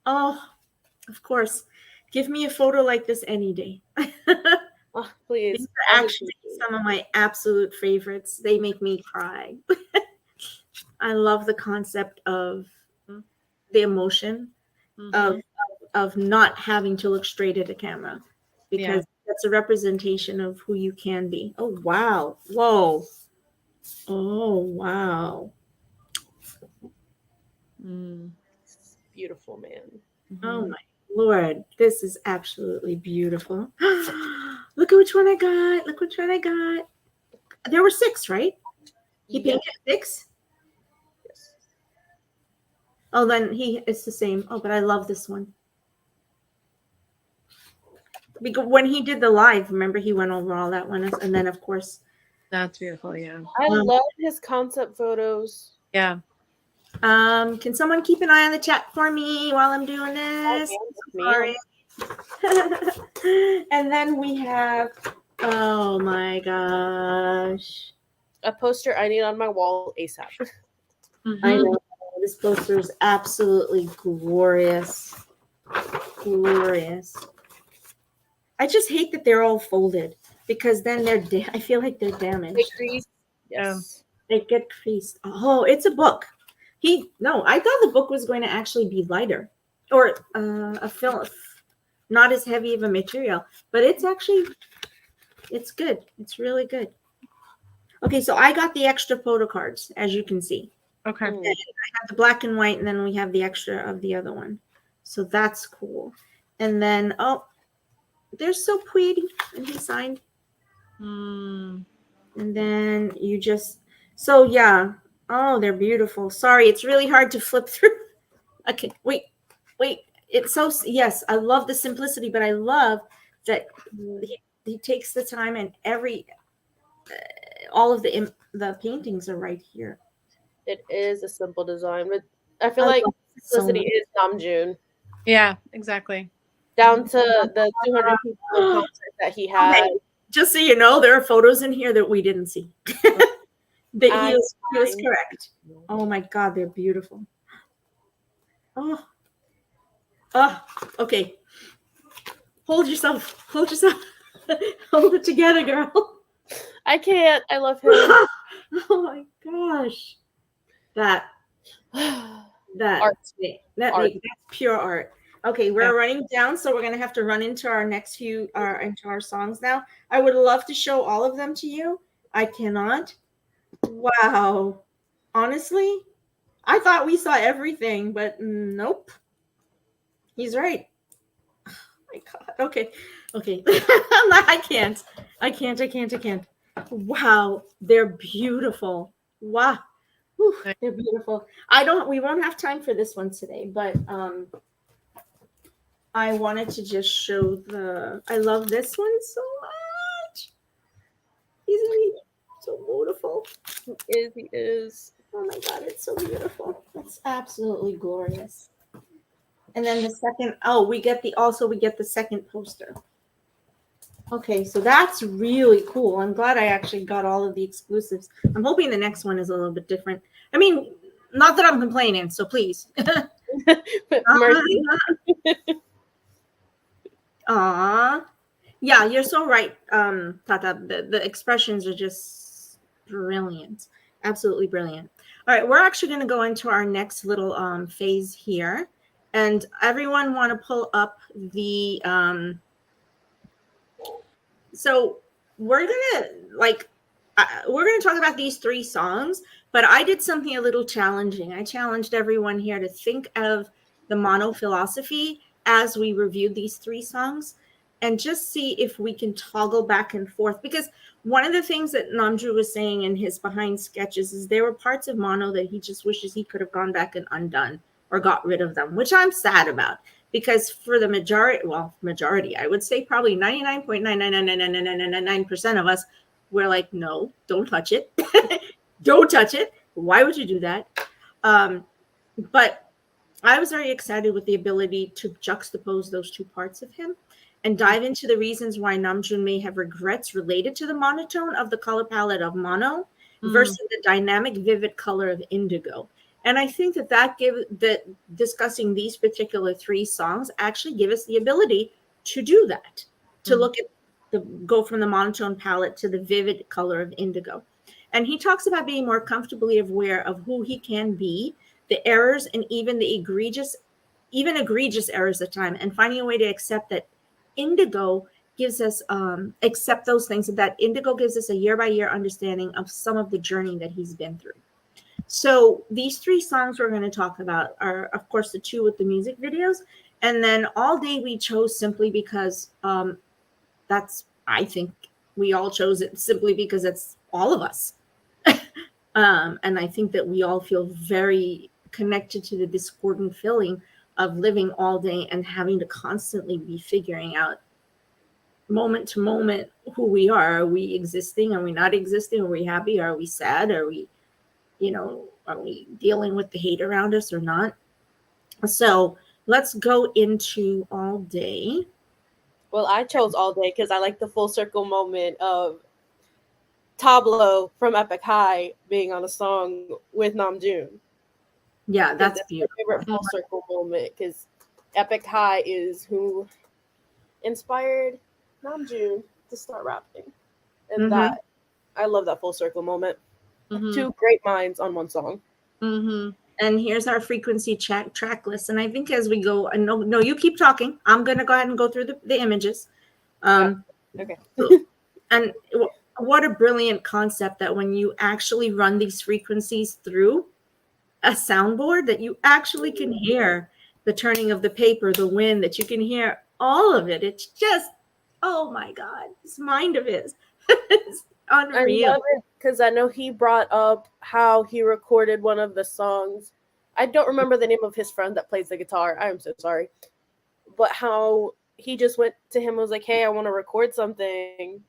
Oh, of course. Give me a photo like this any day. Oh, please. These are actually some of my absolute favorites. They make me cry. I love the concept of the emotion of not having to look straight at a camera, because that's a representation of who you can be. Oh, wow. Whoa. Oh, wow. Beautiful, man. Oh, my Lord. This is absolutely beautiful. Look at which one I got. Look which one I got. There were 6, right? He painted 6? Yes. Oh, then it's the same. Oh, but I love this one. Because when he did the live, remember, he went over all that one. And then, of course. That's beautiful, yeah. I love his concept photos. Yeah. Can someone keep an eye on the chat for me while I'm doing this? Sorry. And then we have, oh my gosh, a poster I need on my wall ASAP. I know this poster is absolutely glorious. Glorious. I just hate that they're all folded, because then I feel like they're damaged. They crease. Yes. They get creased. Oh, it's a book. I thought the book was going to actually be lighter, or a film, not as heavy of a material, but it's good. It's really good. Okay, so I got the extra photo cards, as you can see. Okay. And I have the black and white, and then we have the extra of the other one. So that's cool. And then, they're so pretty. And he signed. And then you just, so yeah. Oh, they're beautiful. Sorry, it's really hard to flip through. Okay, wait. It's so, yes, I love the simplicity, but I love that he takes the time, and all of the paintings are right here. It is a simple design, but I feel like simplicity is Namjoon. Yeah, exactly. Down to the 200 people concert that he had. Okay. Just so you know, there are photos in here that we didn't see. He was correct. Oh my God, they're beautiful. Oh, okay. Hold yourself. Hold it together, girl. I can't. I love him. Oh my gosh. That art. That's pure art. Okay, we're running down, so we're gonna have to run into our next into our songs now. I would love to show all of them to you. I cannot. Wow. Honestly, I thought we saw everything, but nope. He's right. Oh my God. Okay. Okay. I can't. I can't. I can't. I can't. Wow. They're beautiful. Wow. Whew, they're beautiful. We won't have time for this one today, but I wanted to just show I love this one so much. Isn't he so beautiful? He is. Oh my God, it's so beautiful. It's absolutely glorious. And then the second, we get the second poster. Okay, so that's really cool. I'm glad I actually got all of the exclusives. I'm hoping the next one is a little bit different. I mean, not that I'm complaining, so please. Mercy. Aw. Yeah, you're so right, Tata. The expressions are just brilliant. Absolutely brilliant. All right, we're actually going to go into our next little phase here. And everyone want to pull up the so we're going to talk about these 3 songs, but I did something a little challenging. I challenged everyone here to think of the mono philosophy as we reviewed these 3 songs and just see if we can toggle back and forth. Because one of the things that Namjoon was saying in his behind sketches is there were parts of mono that he just wishes he could have gone back and undone or got rid of them, which I'm sad about. Because for the majority, I would say probably 99.9999999% of us, we're like, no, don't touch it. Don't touch it. Why would you do that? But I was very excited with the ability to juxtapose those 2 parts of him and dive into the reasons why Namjoon may have regrets related to the monotone of the color palette of mono versus the dynamic, vivid color of indigo. And I think that discussing these particular 3 songs actually give us the ability to do that, to look at go from the monotone palette to the vivid color of indigo. And he talks about being more comfortably aware of who he can be, the errors, and even the egregious errors at time, and finding a way to accept that indigo gives us accept those things, and that indigo gives us a year-by-year understanding of some of the journey that he's been through. So these 3 songs we're going to talk about are, of course, the 2 with the music videos. And then All Day we chose simply because I think we all chose it simply because it's all of us. And I think that we all feel very connected to the discordant feeling of living all day and having to constantly be figuring out moment to moment who we are. Are we existing? Are we not existing? Are we happy? Are we sad? Are we dealing with the hate around us or not? So let's go into All Day. Well, I chose All Day because I like the full circle moment of Tableau from Epic High being on a song with Namjoon. Yeah, that's beautiful. My favorite full circle moment because Epic High is who inspired Namjoon to start rapping. And that I love that full circle moment. 2 great minds on one song. And here's our frequency track list. And I think as we go, no, you keep talking. I'm going to go ahead and go through the images. Okay. And what a brilliant concept that when you actually run these frequencies through a soundboard, that you actually can hear the turning of the paper, the wind, that you can hear all of it. It's just, oh my God, this mind of his. It's unreal. I love it because I know he brought up how he recorded one of the songs. I don't remember the name of his friend that plays the guitar. I am so sorry. But how he just went to him and was like, hey, I want to record something.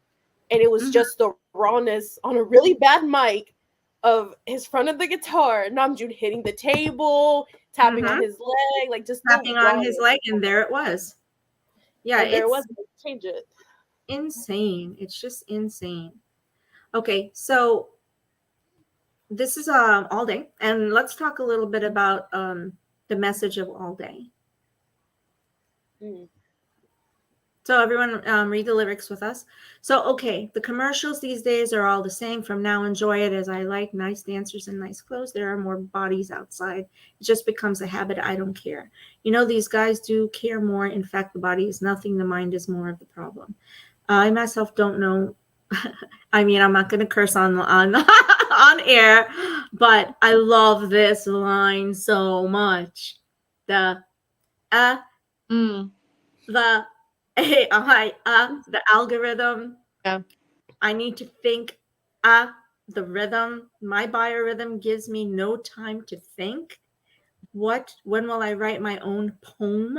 And it was just the rawness on a really bad mic of his front of the guitar, Namjoon hitting the table, tapping on his leg, like just tapping on his leg, and there it was. Yeah, and there it was. Change it. Insane. It's just insane. Okay, so this is All Day, and let's talk a little bit about the message of All Day. So everyone read the lyrics with us. So, okay, the commercials these days are all the same. From now, enjoy it as I like. Nice dancers and nice clothes. There are more bodies outside. It just becomes a habit. I don't care. You know, these guys do care more. In fact, the body is nothing. The mind is more of the problem. I myself don't know. I mean, I'm not going to curse on on air, but I love this line so much. The Mm, the the algorithm. yeah. I need to think the rhythm. My biorhythm gives me no time to think. When will I write my own poem?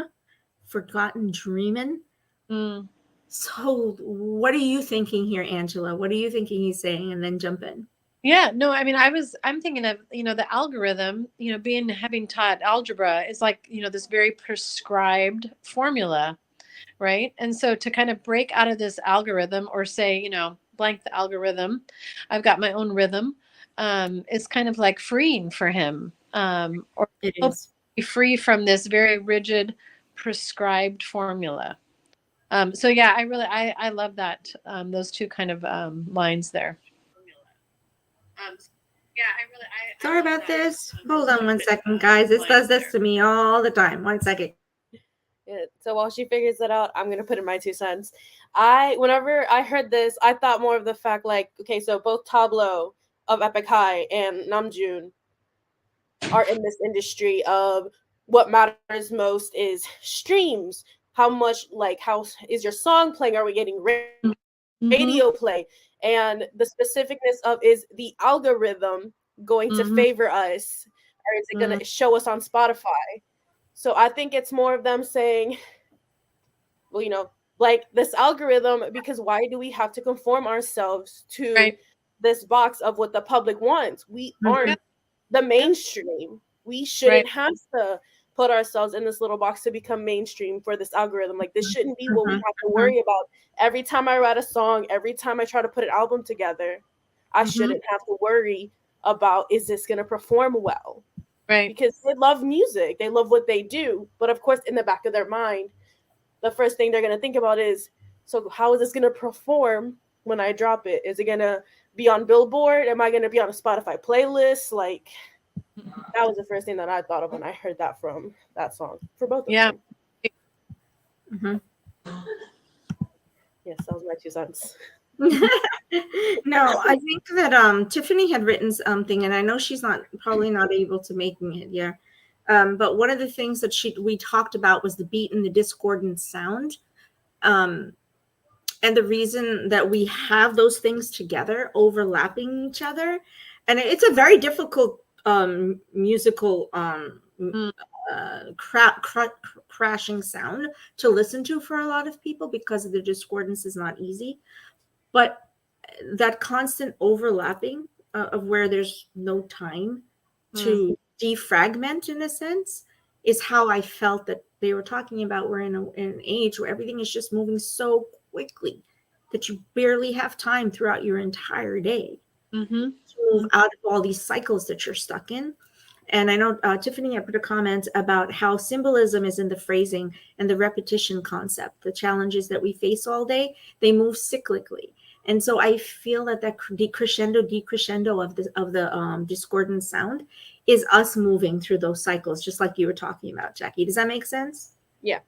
Forgotten dreamin'. Mm. So what are you thinking here, Angela? What are you thinking he's saying? And then jump in. Yeah, no, I mean, I'm thinking of, the algorithm, being having taught algebra is like, this very prescribed formula, right? And so to kind of break out of this algorithm or say, blank the algorithm, I've got my own rhythm, is kind of like freeing for him, or It hope is. to be free from this very rigid prescribed formula. So yeah, I love that, those two kind of lines there. Sorry about this. Hold on one second, guys. This does this to me all the time. 1 second. Yeah, so while she figures that out, I'm gonna put in my 2 cents. Whenever I heard this, I thought more of the fact like, okay, so both Tableau of Epic High and Namjoon are in this industry of what matters most is streams. How much, like, how is your song playing? Are we getting Mm-hmm. radio play? And the specificness of, is the algorithm going to Mm-hmm. favor us, or is it going to show us on Spotify? So I think it's more of them saying, well, like this algorithm, because why do we have to conform ourselves to Right. this box of what the public wants? We Mhm. aren't the Yeah. mainstream. We Right. shouldn't have to put ourselves in this little box to become mainstream for this algorithm. Like, this shouldn't be what we Mhm. have to Mhm. worry about every time I write a song, every time I try to put an album together. I Mhm. shouldn't have to worry about, is this going to perform well? Right. Because they love music, they love what they do, but of course in the back of their mind, the first thing they're going to think about is, so how is this going to perform when I drop it? Is it going to be on Billboard? Am I going to be on a Spotify playlist? Like, that was the first thing that I thought of when I heard that from that song, for both of Yeah. them. Mhm. Yes, that was my 2 cents. No, I think that Tiffany had written something, and I know she's probably not able to making it here. But one of the things that we talked about was the beat and the discordant sound. Um, and the reason that we have those things together overlapping each other, and it's a very difficult musical Mm. crashing sound to listen to for a lot of people because of the discordance is not easy, but that constant overlapping of where there's no time Mm. to defragment in a sense is how I felt that they were talking about. We're in an age where everything is just moving so quickly that you barely have time throughout your entire day Mm-hmm. to move out of all these cycles that you're stuck in. And I know Tiffany had put a comment about how symbolism is in the phrasing and the repetition concept. The challenges that we face all day, they move cyclically. And so I feel that decrescendo of the discordant sound is us moving through those cycles, just like you were talking about, Jackie. Does that make sense? Yeah.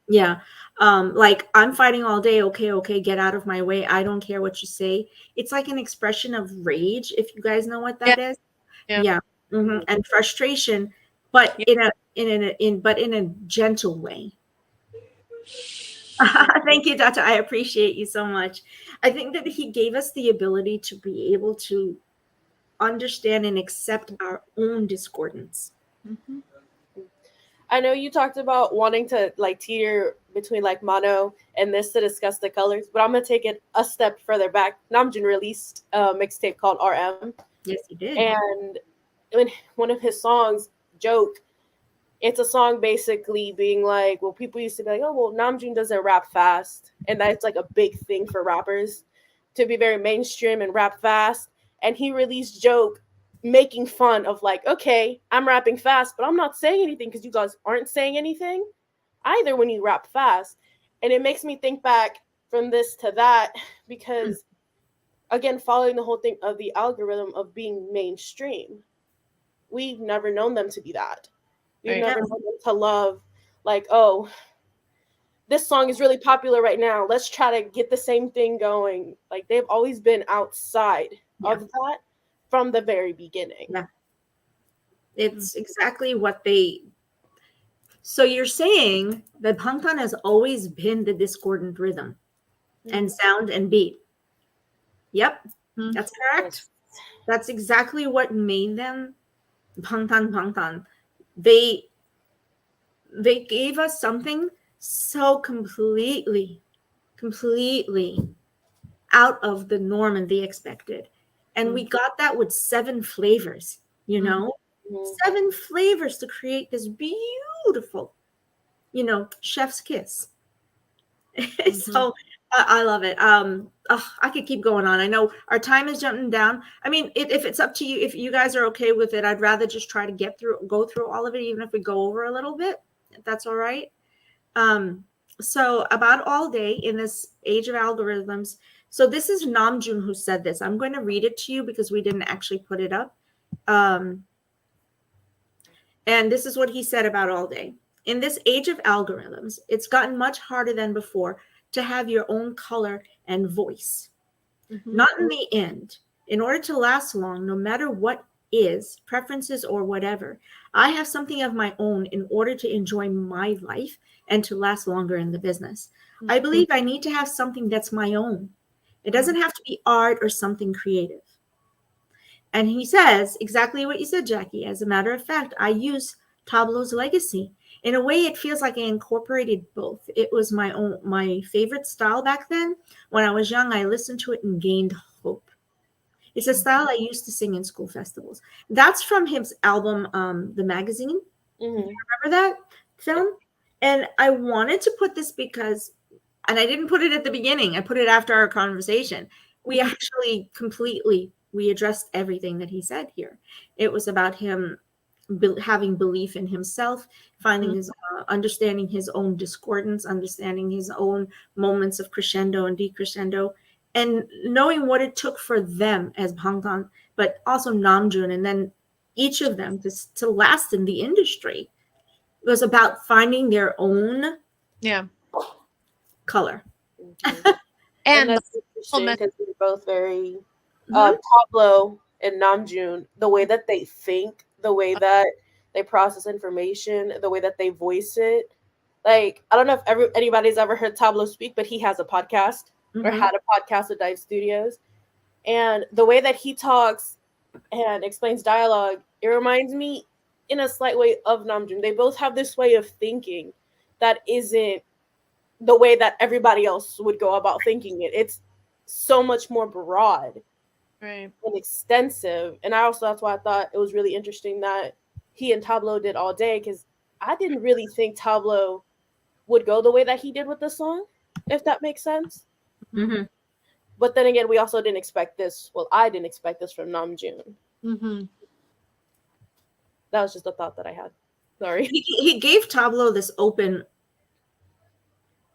Yeah. Like, I'm fighting all day. Okay, get out of my way. I don't care what you say. It's like an expression of rage, if you guys know what Yeah. that is. Yeah. Yeah. Mhm. And frustration, but Yeah. in a gentle way. Thank you, Dr. I appreciate you so much. I think that he gave us the ability to be able to understand and accept our own discordance. Mm-hmm. I know you talked about wanting to like teeter between like mono and this to discuss the colors, but I'm gonna take it a step further back. Namjoon released a mixtape called RM, Yes, he did. and in one of his songs, "Joke," it's a song basically being like, well, people used to be like, oh, well, Namjoon doesn't rap fast, and that's like a big thing for rappers to be very mainstream and rap fast. And he released "Joke," making fun of like, okay, I'm rapping fast, but I'm not saying anything because you guys aren't saying anything either when you rap fast. And it makes me think back from this to that because, again, following the whole thing of the algorithm of being mainstream, we've never known them to be that. We've Right. never known them to love, like, oh, this song is really popular right now. Let's try to get the same thing going. Like, they've always been outside Yeah. of that. from the very beginning. Yeah. It's exactly what they. So you're saying that Bangtan has always been the discordant rhythm and sound and beat. Yep, that's correct. That's exactly what made them Bangtan. They gave us something so completely out of the norm and the expected. And we got that with 7 flavors, you know? 7 flavors to create this beautiful, chef's kiss. So I love it. I could keep going on. I know our time is jumping down. I mean, if it's up to you, if you guys are okay with it, I'd rather just try to go through all of it, even if we go over a little bit, if that's all right. So about all day in this age of algorithms. So this is Namjoon who said this. I'm going to read it to you because we didn't actually put it up. And this is what he said about all day. In this age of algorithms, it's gotten much harder than before to have your own color and voice. Not in the end. In order to last long, no matter what is, preferences or whatever, I have something of my own in order to enjoy my life and to last longer in the business. I believe I need to have something that's my own. It doesn't have to be art or something creative. And he says exactly what you said, Jackie. As a matter of fact, I use Tableau's legacy. In a way, it feels like I incorporated both. It was my favorite style back then. When I was young, I listened to it and gained hope. It's a style I used to sing in school festivals. That's from his album, The Magazine. Remember that film? And I wanted to put this because, and I didn't put it at the beginning. I put it after our conversation. We actually we addressed everything that he said here. It was about him having belief in himself, finding his understanding his own discordance, understanding his own moments of crescendo and decrescendo, and knowing what it took for them as Bangtan, but also Namjoon, and then each of them to last in the industry. It was about finding their own color. And that's interesting because they're both very Tableau and Namjoon, the way that they think, the way that they process information, the way that they voice it. Like, I don't know if anybody's ever heard Tableau speak, but he has a podcast or had a podcast with Dive Studios. And the way that he talks and explains dialogue, it reminds me in a slight way of Namjoon. They both have this way of thinking that isn't the way that everybody else would go about thinking it. It's so much more broad and extensive. And that's why I thought it was really interesting that he and Tableau did all day, because I didn't really think Tableau would go the way that he did with the song, if that makes sense. But then again, we also didn't expect this. Well, I didn't expect this from Namjoon. That was just a thought that I had. Sorry. He gave Tableau this open,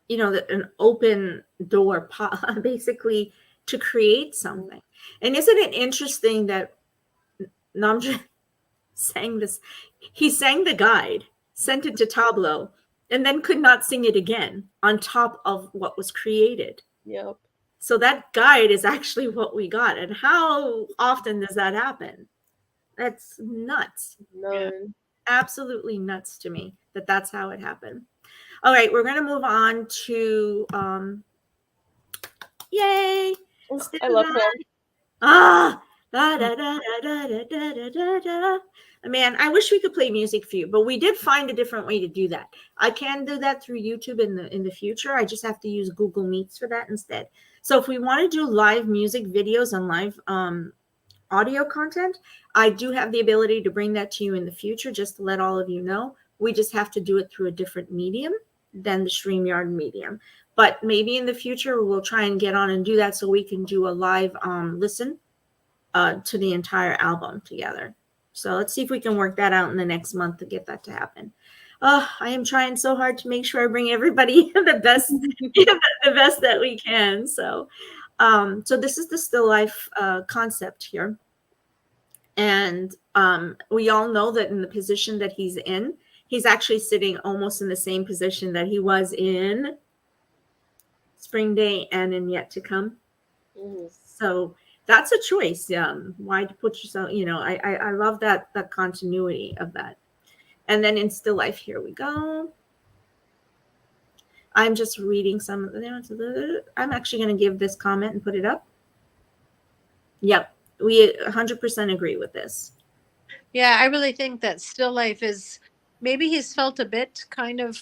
an open door, basically, to create something. And isn't it interesting that Namjoon sang this? He sang the guide, sent it to Tableau, and then could not sing it again on top of what was created. Yep. So that guide is actually what we got. And how often does that happen? That's nuts. None. Absolutely nuts to me that that's how it happened. All right, we're going to move on to yay. I love him. Man, I wish we could play music for you, but we did find a different way to do that. I can do that through YouTube in the future. I just have to use Google Meets for that instead. So if we want to do live music videos and live audio content, I do have the ability to bring that to you in the future, just to let all of you know. We just have to do it through a different medium than the StreamYard medium. But maybe in the future, we'll try and get on and do that so we can do a live listen to the entire album together. So let's see if we can work that out in the next month to get that to happen. I am trying so hard to make sure I bring everybody the best, the best that we can. So this is the still life concept here. And we all know that in the position that he's in, he's actually sitting almost in the same position that he was in Spring Day and in Yet to Come. So that's a choice. Why put yourself, I love that continuity of that. And then in still life, here we go. I'm just reading some of the, I'm actually going to give this comment and put it up. Yep. We 100% agree with this. Yeah, I really think that still life is, maybe he's felt a bit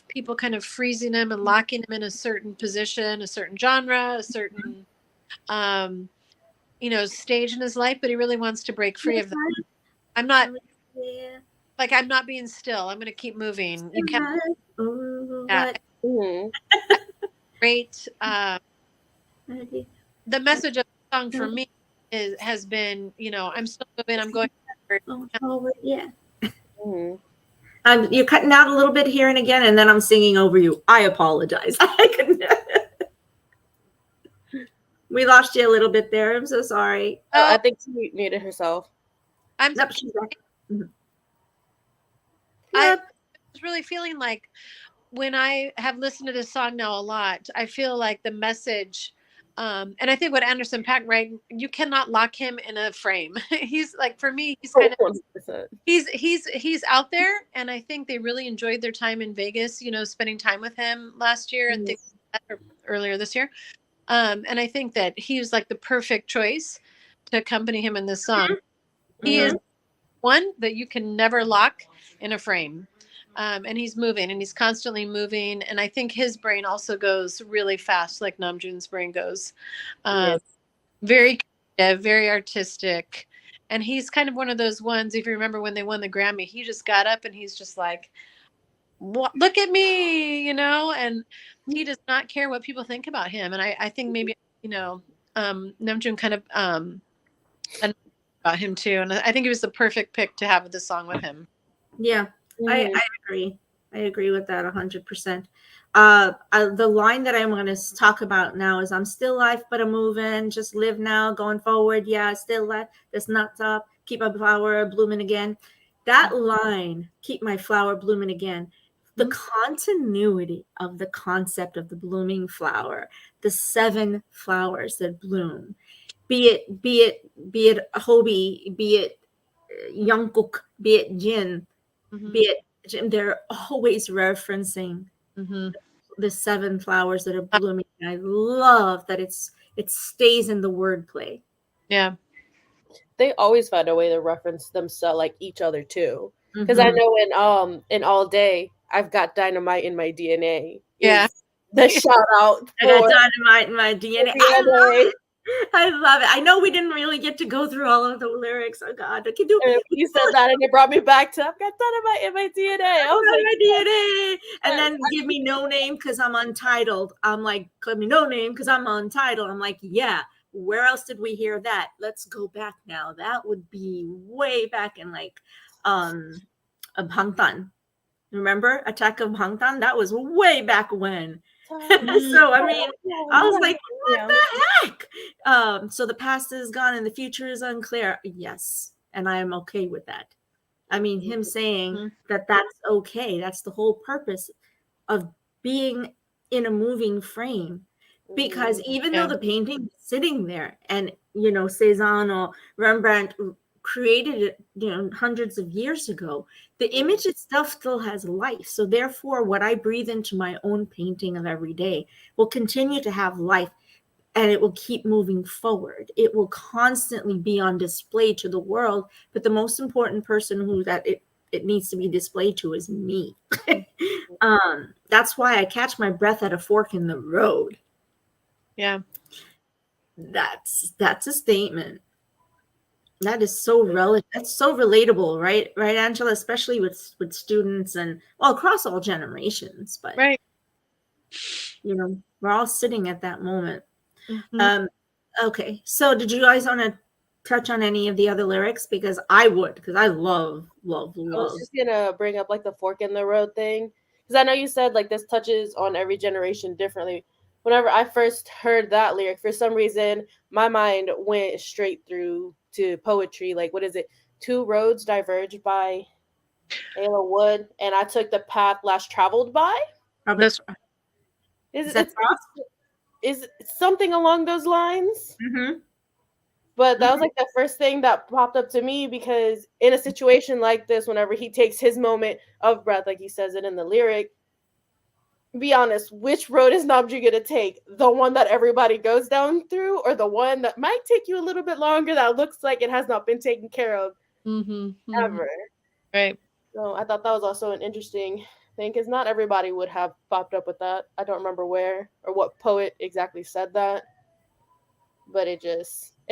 people kind of freezing him and locking him in a certain position, a certain genre, a certain, stage in his life, but he really wants to break free of that. I'm not being still. I'm going to keep moving. You can't. Yeah. Mhm. Great. The message of the song for me has been, I'm still moving. I'm going forward. Yeah. Mhm. You're cutting out a little bit here and again, and then I'm singing over you. I apologize. We lost you a little bit there. I'm so sorry. Oh, I think she muted herself. Nope, she's back. Mm-hmm. I Yep. was really feeling like when I have listened to this song now a lot, I feel like the message, and I think what Anderson .Paak, right? You cannot lock him in a frame. He's like, for me, he's kind of 100%. he's out there, and I think they really enjoyed their time in Vegas. Spending time with him last year and things like that, or earlier this year. And I think that he was like the perfect choice to accompany him in this song. Mm-hmm. He is one that you can never lock in a frame. And he's moving, and he's constantly moving. And I think his brain also goes really fast, like Namjoon's brain goes. Yes. Very creative, very artistic. And he's kind of one of those ones, if you remember when they won the Grammy, he just got up and he's just like, look at me, and he does not care what people think about him. And I think maybe, Namjoon kind of about him too. And I think it was the perfect pick to have this song with him. Yeah, I agree. I agree with that 100%. The line that I'm going to talk about now is I'm still life, but I'm moving. Just live now, going forward. Yeah, still life. That's not stop. Keep my flower blooming again. That line, keep my flower blooming again. The continuity of the concept of the blooming flower, the 7 flowers that bloom, be it Hobie, be it Jungkook, be it Jin, be it Jim, they're always referencing the 7 flowers that are blooming. I love that it stays in the wordplay. Yeah. They always find a way to reference themselves, like each other too. Because I know in All Day, I've got dynamite in my DNA. Yeah. The shout out. I got dynamite in my DNA. I love it. I know we didn't really get to go through all of the lyrics. Oh God, I can do. You said that, and it brought me back to I've got dynamite in my DNA. I was like, my DNA, and then give me no name because I'm untitled. I'm like, give me no name because I'm untitled. I'm like, yeah. Where else did we hear that? Let's go back now. That would be way back in like Bangtan. Remember Attack of Bangtan? That was way back when. So I mean, I was like, what the heck? So the past is gone and the future is unclear. Yes, and I am okay with that. I mean, him saying that that's okay. That's the whole purpose of being in a moving frame. Because even though the painting is sitting there, and Cezanne or Rembrandt created it, hundreds of years ago, the image itself still has life. So therefore, what I breathe into my own painting of every day will continue to have life, and it will keep moving forward. It will constantly be on display to the world. But the most important person who that it needs to be displayed to is me. That's why I catch my breath at a fork in the road. Yeah. That's a statement. That is so relevant. That's so relatable, right, Angela? Especially with students and across all generations. But right, we're all sitting at that moment. Okay, so did you guys want to touch on any of the other lyrics? Because I would, because I love. I was just gonna bring up like the fork in the road thing, because I know you said like this touches on every generation differently. Whenever I first heard that lyric, for some reason, my mind went straight through to poetry. Like, what is it? 2 roads diverged by Ayla Wood, and I took the path less traveled by. Is it something along those lines? But that was like the first thing that popped up to me because in a situation like this, whenever he takes his moment of breath, like he says it in the lyric, be honest, which road is Namjoon gonna take? The one that everybody goes down through, or the one that might take you a little bit longer that looks like it has not been taken care of ever? Right. So I thought that was also an interesting thing because not everybody would have popped up with that. I don't remember where or what poet exactly said that, but it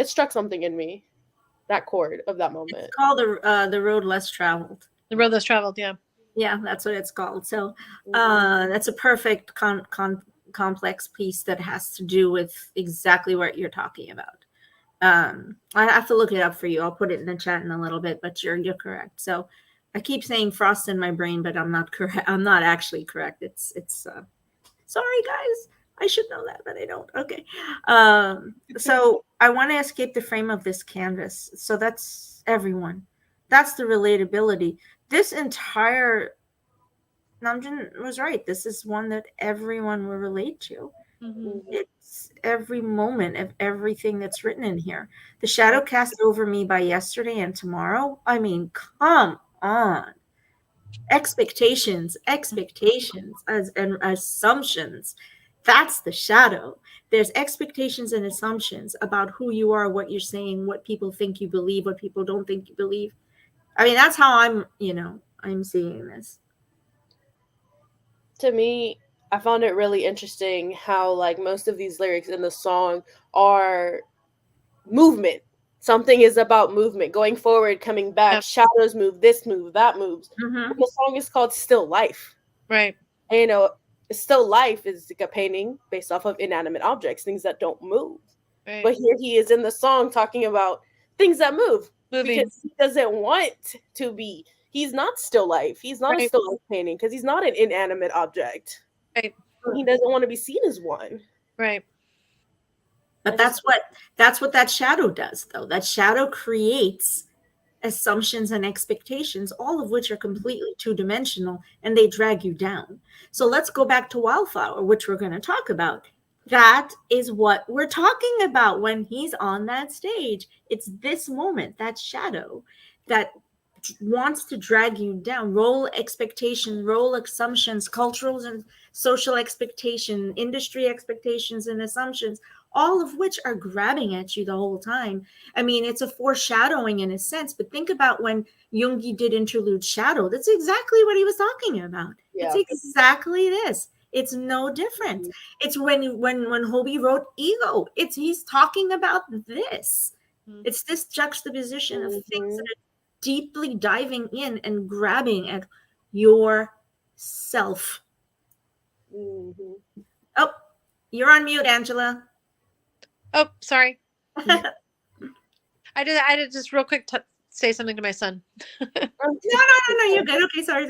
struck something in me. That chord of that moment. It's called the road less traveled. The road less traveled. Yeah. Yeah, that's what it's called. So that's a perfect complex piece that has to do with exactly what you're talking about. I have to look it up for you. I'll put it in the chat in a little bit, but you're correct. So I keep saying frost in my brain, but I'm not correct. I'm not actually correct. It's sorry guys. I should know that, but I don't. Okay. So I want to escape the frame of this canvas. So that's everyone. That's the relatability. This entire Namjoon was right. This is one that everyone will relate to. It's every moment of everything that's written in here. The shadow cast over me by yesterday and tomorrow. I mean, come on. Expectations and assumptions. That's the shadow. There's expectations and assumptions about who you are, what you're saying, what people think you believe, what people don't think you believe. I mean, that's how I'm seeing this. To me, I found it really interesting how like most of these lyrics in the song are movement. Something is about movement, going forward, coming back, shadows move, this move, that moves. The song is called Still Life. Right. And, still life is like a painting based off of inanimate objects, things that don't move. Right. But here he is in the song talking about things that move. Moving. Because he doesn't want to be. He's not still life. He's not a still life painting because he's not an inanimate object. Right. He doesn't want to be seen as one. Right. But that's what that shadow does, though. That shadow creates assumptions and expectations, all of which are completely two-dimensional, and they drag you down. So let's go back to Wildflower, which we're going to talk about. That is what we're talking about when he's on that stage. It's this moment, that shadow, that wants to drag you down. Role expectation, role assumptions, cultural and social expectation, industry expectations and assumptions, all of which are grabbing at you the whole time. I mean, it's a foreshadowing in a sense, but think about when Yoongi did Interlude Shadow. That's exactly what he was talking about. Yeah. It's exactly this. It's no different. It's when Hobie wrote Ego. He's talking about this. It's this juxtaposition of things that are deeply diving in and grabbing at your self. Oh, you're on mute, Angela. Oh, sorry. I did just real quick say something to my son. No, you're good. Okay, sorry.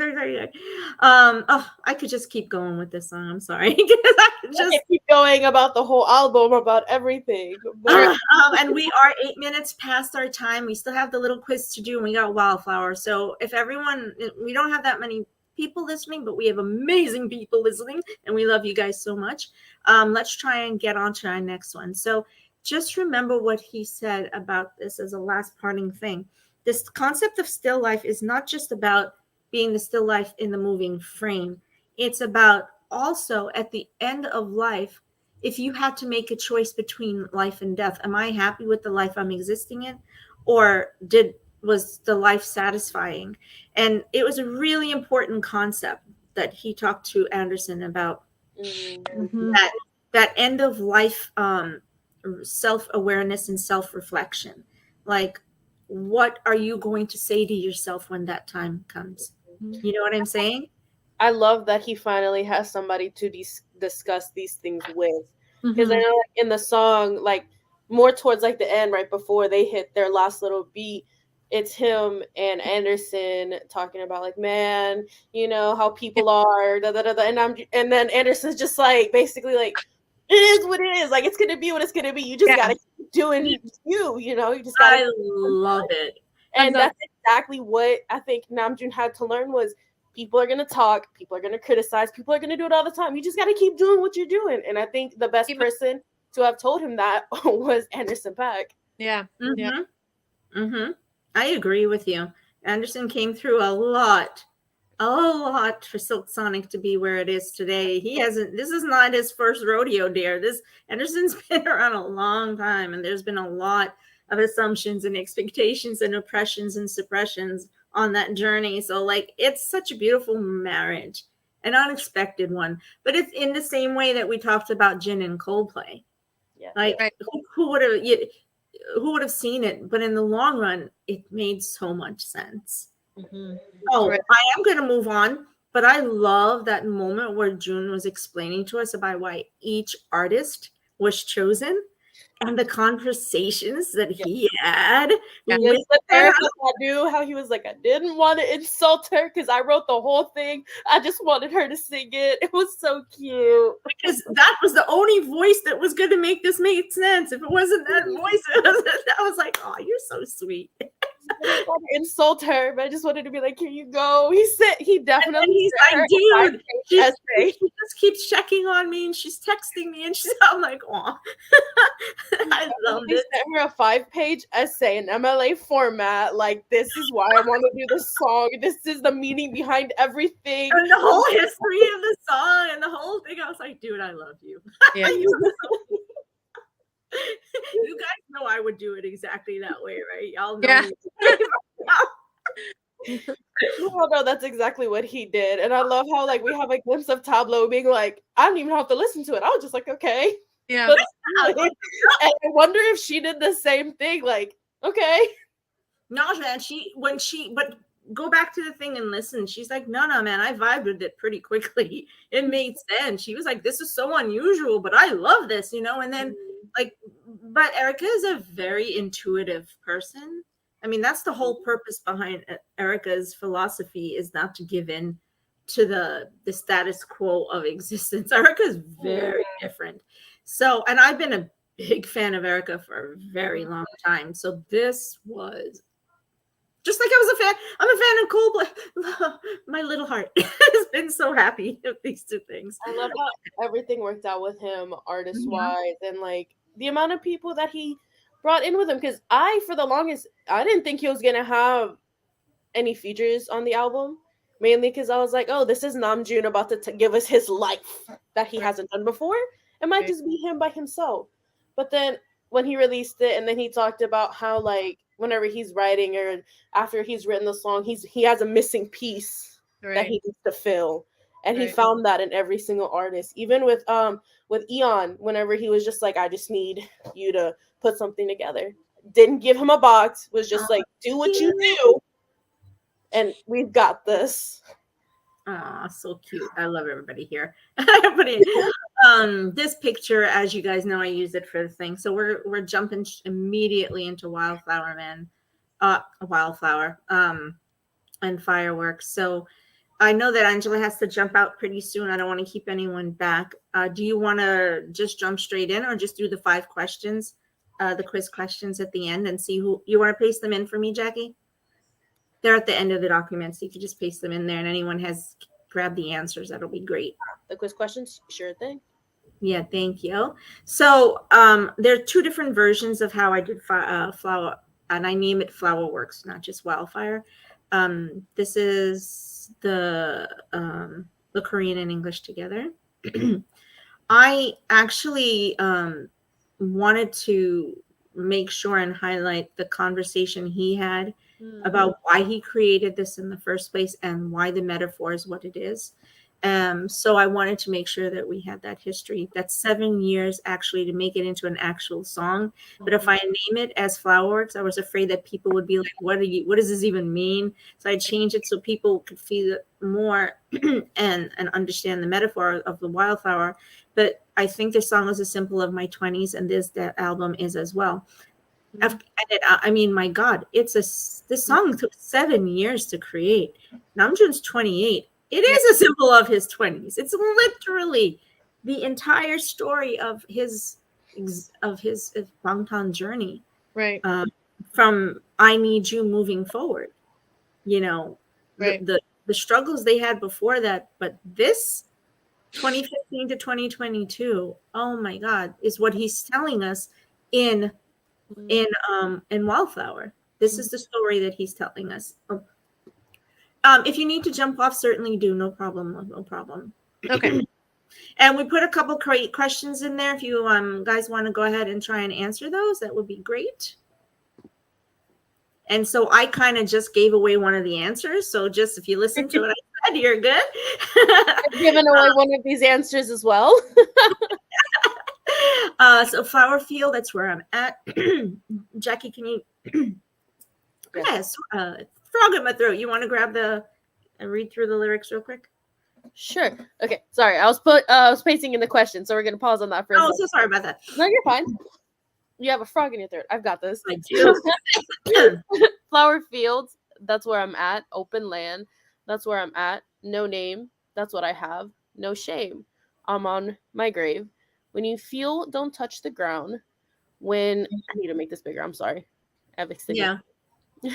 I could just keep going with this song. I'm sorry. I just keep going about the whole album, about everything. And we are 8 minutes past our time. We still have the little quiz to do, and we got Wildflower. So if we don't have that many people listening, but we have amazing people listening, and we love you guys so much. Let's try and get on to our next one. So just remember what he said about this as a last parting thing. This concept of still life is not just about being the still life in the moving frame. It's about also at the end of life, if you had to make a choice between life and death, am I happy with the life I'm existing in? Or was the life satisfying? And it was a really important concept that he talked to Anderson about. That end of life self-awareness and self-reflection. Like, what are you going to say to yourself when that time comes? You know what I'm saying? I love that he finally has somebody to discuss these things with. Because I know in the song, like more towards like the end, right before they hit their last little beat, it's him and Anderson talking about like, man, you know how people are, da, da, da, da. And then Anderson's just like basically like, it is what it is. Like, it's gonna be what it's gonna be. You just gotta keep doing you know. You just gotta. I love it, and that's exactly what I think Namjoon had to learn was people are gonna talk, people are gonna criticize, people are gonna do it all the time. You just gotta keep doing what you're doing. And I think the best person to have told him that was Anderson .Paak. Yeah. Yeah. I agree with you. Anderson came through a lot for Silk Sonic to be where it is today. This is not his first rodeo, dear. Anderson's been around a long time, and there's been a lot of assumptions and expectations and oppressions and suppressions on that journey. So, like, it's such a beautiful marriage, an unexpected one. But it's in the same way that we talked about Jin and Coldplay. Yeah. Like, Right. who would have seen it? But in the long run, it made so much sense. Mm-hmm. Oh, Right. I am going to move on, but I love that moment where June was explaining to us about why each artist was chosen and the conversations that he had Yeah. with Yes, but her. Erica knew how he was like, I didn't want to insult her because I wrote the whole thing. I just wanted her to sing it. It was so cute. Because that was the only voice that was going to make this make sense. If it wasn't that voice, I was like, oh, you're so sweet. I didn't want to insult her, but I just wanted to be like, here you go. He definitely he's sent like, her a dude, 5-page she essay. just keeps checking on me and she's texting me and I'm like, oh, I loved He it. sent her a 5-page essay in MLA format. Like, this is why I want to do this song. This is the meaning behind everything. And the whole history of the song and the whole thing, I was like, dude, I love you. Yeah. You guys know I would do it exactly that way, right? Y'all know Yeah. me. No, that's exactly what he did. And I love how, like, we have a glimpse of Tableau being like, I didn't even have to listen to it. I was just like, okay. Yeah. And I wonder if she did the same thing. Like, okay. No, man, but go back to the thing and listen. She's like, no, man, I vibed with it pretty quickly. It made sense. She was like, this is so unusual, but I love this, and then like, but Erica is a very intuitive person. I mean, that's the whole purpose behind Erica's philosophy, is not to give in to the status quo of existence. Erica is very different. So, and I've been a big fan of Erica for a very long time. So this was just like I was a fan. I'm a fan of Coldplay. My little heart has been so happy with these two things. I love how everything worked out with him artist wise and like the amount of people that he brought in with him. Because for the longest, I didn't think he was going to have any features on the album. Mainly because I was like, oh, this is Namjoon about to give us his life that he hasn't done before. It might just be him by himself. But then when he released it and then he talked about how like whenever he's writing or after he's written the song, he has a missing piece that he needs to fill. And he found that in every single artist. Even with Eon, whenever he was just like, I just need you to put something together. Didn't give him a box, was just like, do what you do. And we've got this. Oh, so cute. I love everybody here. This picture, as you guys know, I use it for the thing. So we're jumping immediately into Wildflower, and fireworks. So I know that Angela has to jump out pretty soon. I don't want to keep anyone back. Do you want to just jump straight in or just do the 5 questions, the quiz questions at the end and see who you want to paste them in for me, Jackie? They're at the end of the document, so you can just paste them in there, and anyone has grabbed the answers. That'll be great. The quiz questions, sure thing. Yeah, thank you. So there are 2 different versions of how I did flower, and I name it Flower Works, not just Wildfire. This is the Korean and English together. I actually wanted to make sure and highlight the conversation he had about why he created this in the first place and why the metaphor is what it is. So I wanted to make sure that we had that history. That's 7 years actually to make it into an actual song. But if I name it as Flowerworks, I was afraid that people would be like, what does this even mean? So I changed it so people could feel it more and understand the metaphor of the wildflower. But I think this song is a symbol of my 20s, and that album is as well. I mean, my God, this song took 7 years to create. Namjoon's 28. It is a symbol of his 20s. It's literally the entire story of his Bangtan journey. Right. From I Need You moving forward. The struggles they had before that, but this 2015 to 2022, oh my God, is what he's telling us in in Wildflower. This is the story that he's telling us. If you need to jump off, certainly do. No problem. No problem. Okay. And we put a couple great questions in there. If you guys want to go ahead and try and answer those, that would be great. And so I kind of just gave away one of the answers. So just if you listen to what I said, you're good. I've given away one of these answers as well. So Flower Field, that's where I'm at. Jackie, can you? Yes. Frog in my throat. You want to grab read through the lyrics real quick? Sure. Okay. Sorry, I was pasting in the question, so we're gonna pause on that for a second. So sorry about that. No, you're fine. You have a frog in your throat. I've got this. I do. Flower fields, that's where I'm at. Open land, that's where I'm at. No name, that's what I have. No shame, I'm on my grave. When you feel, don't touch the ground. When I need to make this bigger. I'm sorry. I have extended. Yeah.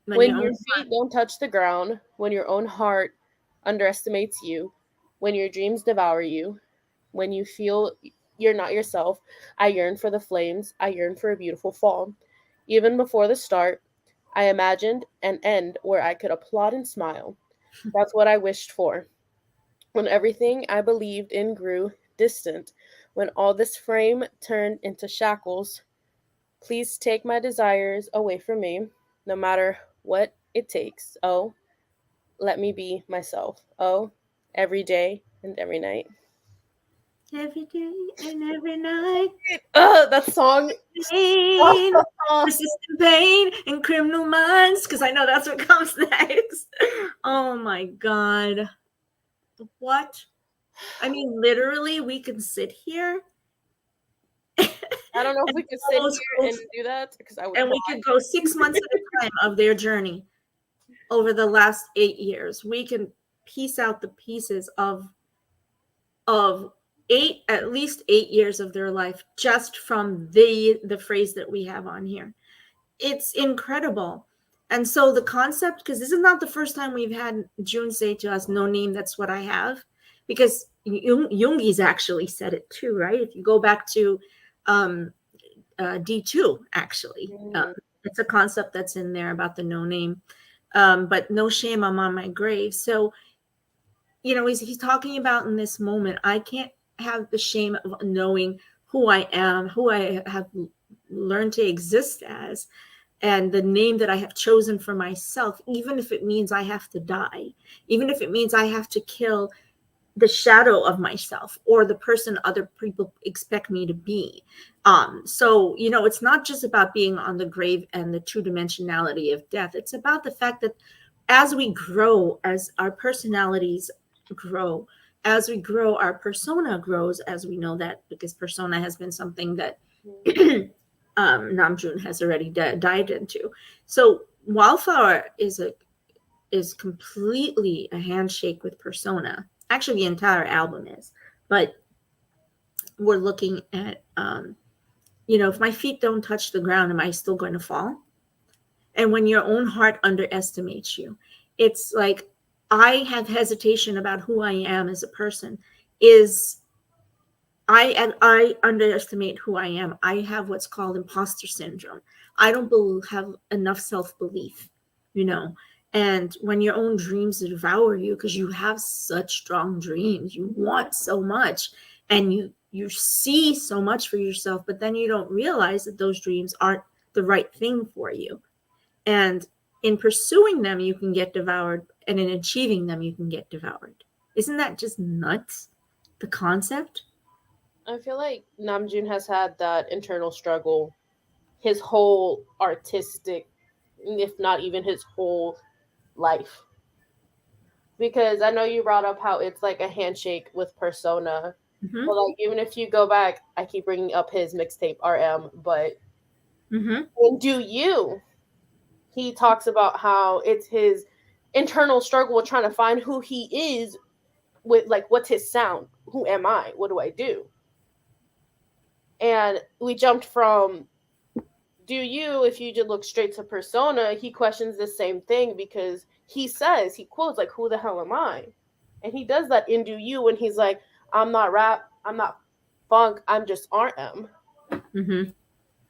When your feet don't touch the ground. When your own heart underestimates you. When your dreams devour you. When you feel you're not yourself. I yearn for the flames. I yearn for a beautiful fall. Even before the start, I imagined an end where I could applaud and smile. That's what I wished for. When everything I believed in grew distant, when all this frame turned into shackles, please take my desires away from me, no matter what it takes. Oh, let me be myself. Oh, every day and every night. Every day and every night. That song. Pain, persistent pain and criminal minds, because I know that's what comes next. Oh my God. What? I mean, literally, we can sit here. I don't know if we could sit here and do that because I would. And we could go 6 months at a time of their journey over the last 8 years. We can piece out the pieces of at least 8 years of their life just from the phrase that we have on here. It's incredible. And so the concept, because this is not the first time we've had June say to us, no name, that's what I have. Because Jungi's actually said it too, right? If you go back to D2, actually. It's a concept that's in there about the no name. But no shame, I'm on my grave. So, he's talking about in this moment, I can't have the shame of knowing who I am, who I have learned to exist as, and the name that I have chosen for myself, even if it means I have to die, even if it means I have to kill the shadow of myself or the person other people expect me to be. So, it's not just about being on the grave and the two-dimensionality of death. It's about the fact that as we grow, as our personalities grow, as we grow, our persona grows, as we know that, because persona has been something that Namjoon has already dived into. So Wildflower is completely a handshake with persona. Actually, the entire album is, but we're looking at, if my feet don't touch the ground, am I still going to fall? And when your own heart underestimates you, it's like, I have hesitation about who I am as a person. I underestimate who I am. I have what's called imposter syndrome. I don't have enough self-belief, And when your own dreams devour you, because you have such strong dreams, you want so much, and you see so much for yourself, but then you don't realize that those dreams aren't the right thing for you. And in pursuing them, you can get devoured, and in achieving them, you can get devoured. Isn't that just nuts? The concept? I feel like Namjoon has had that internal struggle his whole artistic, if not even his whole life. Because I know you brought up how it's like a handshake with persona. Mm-hmm. But like, even if you go back, I keep bringing up his mixtape RM, but mm-hmm. in Do You, he talks about how it's his internal struggle with trying to find who he is with, like, what's his sound? Who am I? What do I do? And we jumped from Do You, if you just look straight to persona, he questions the same thing because he quotes, like, who the hell am I? And he does that in Do You when he's like, I'm not rap, I'm not funk, I'm just RM. Mm-hmm.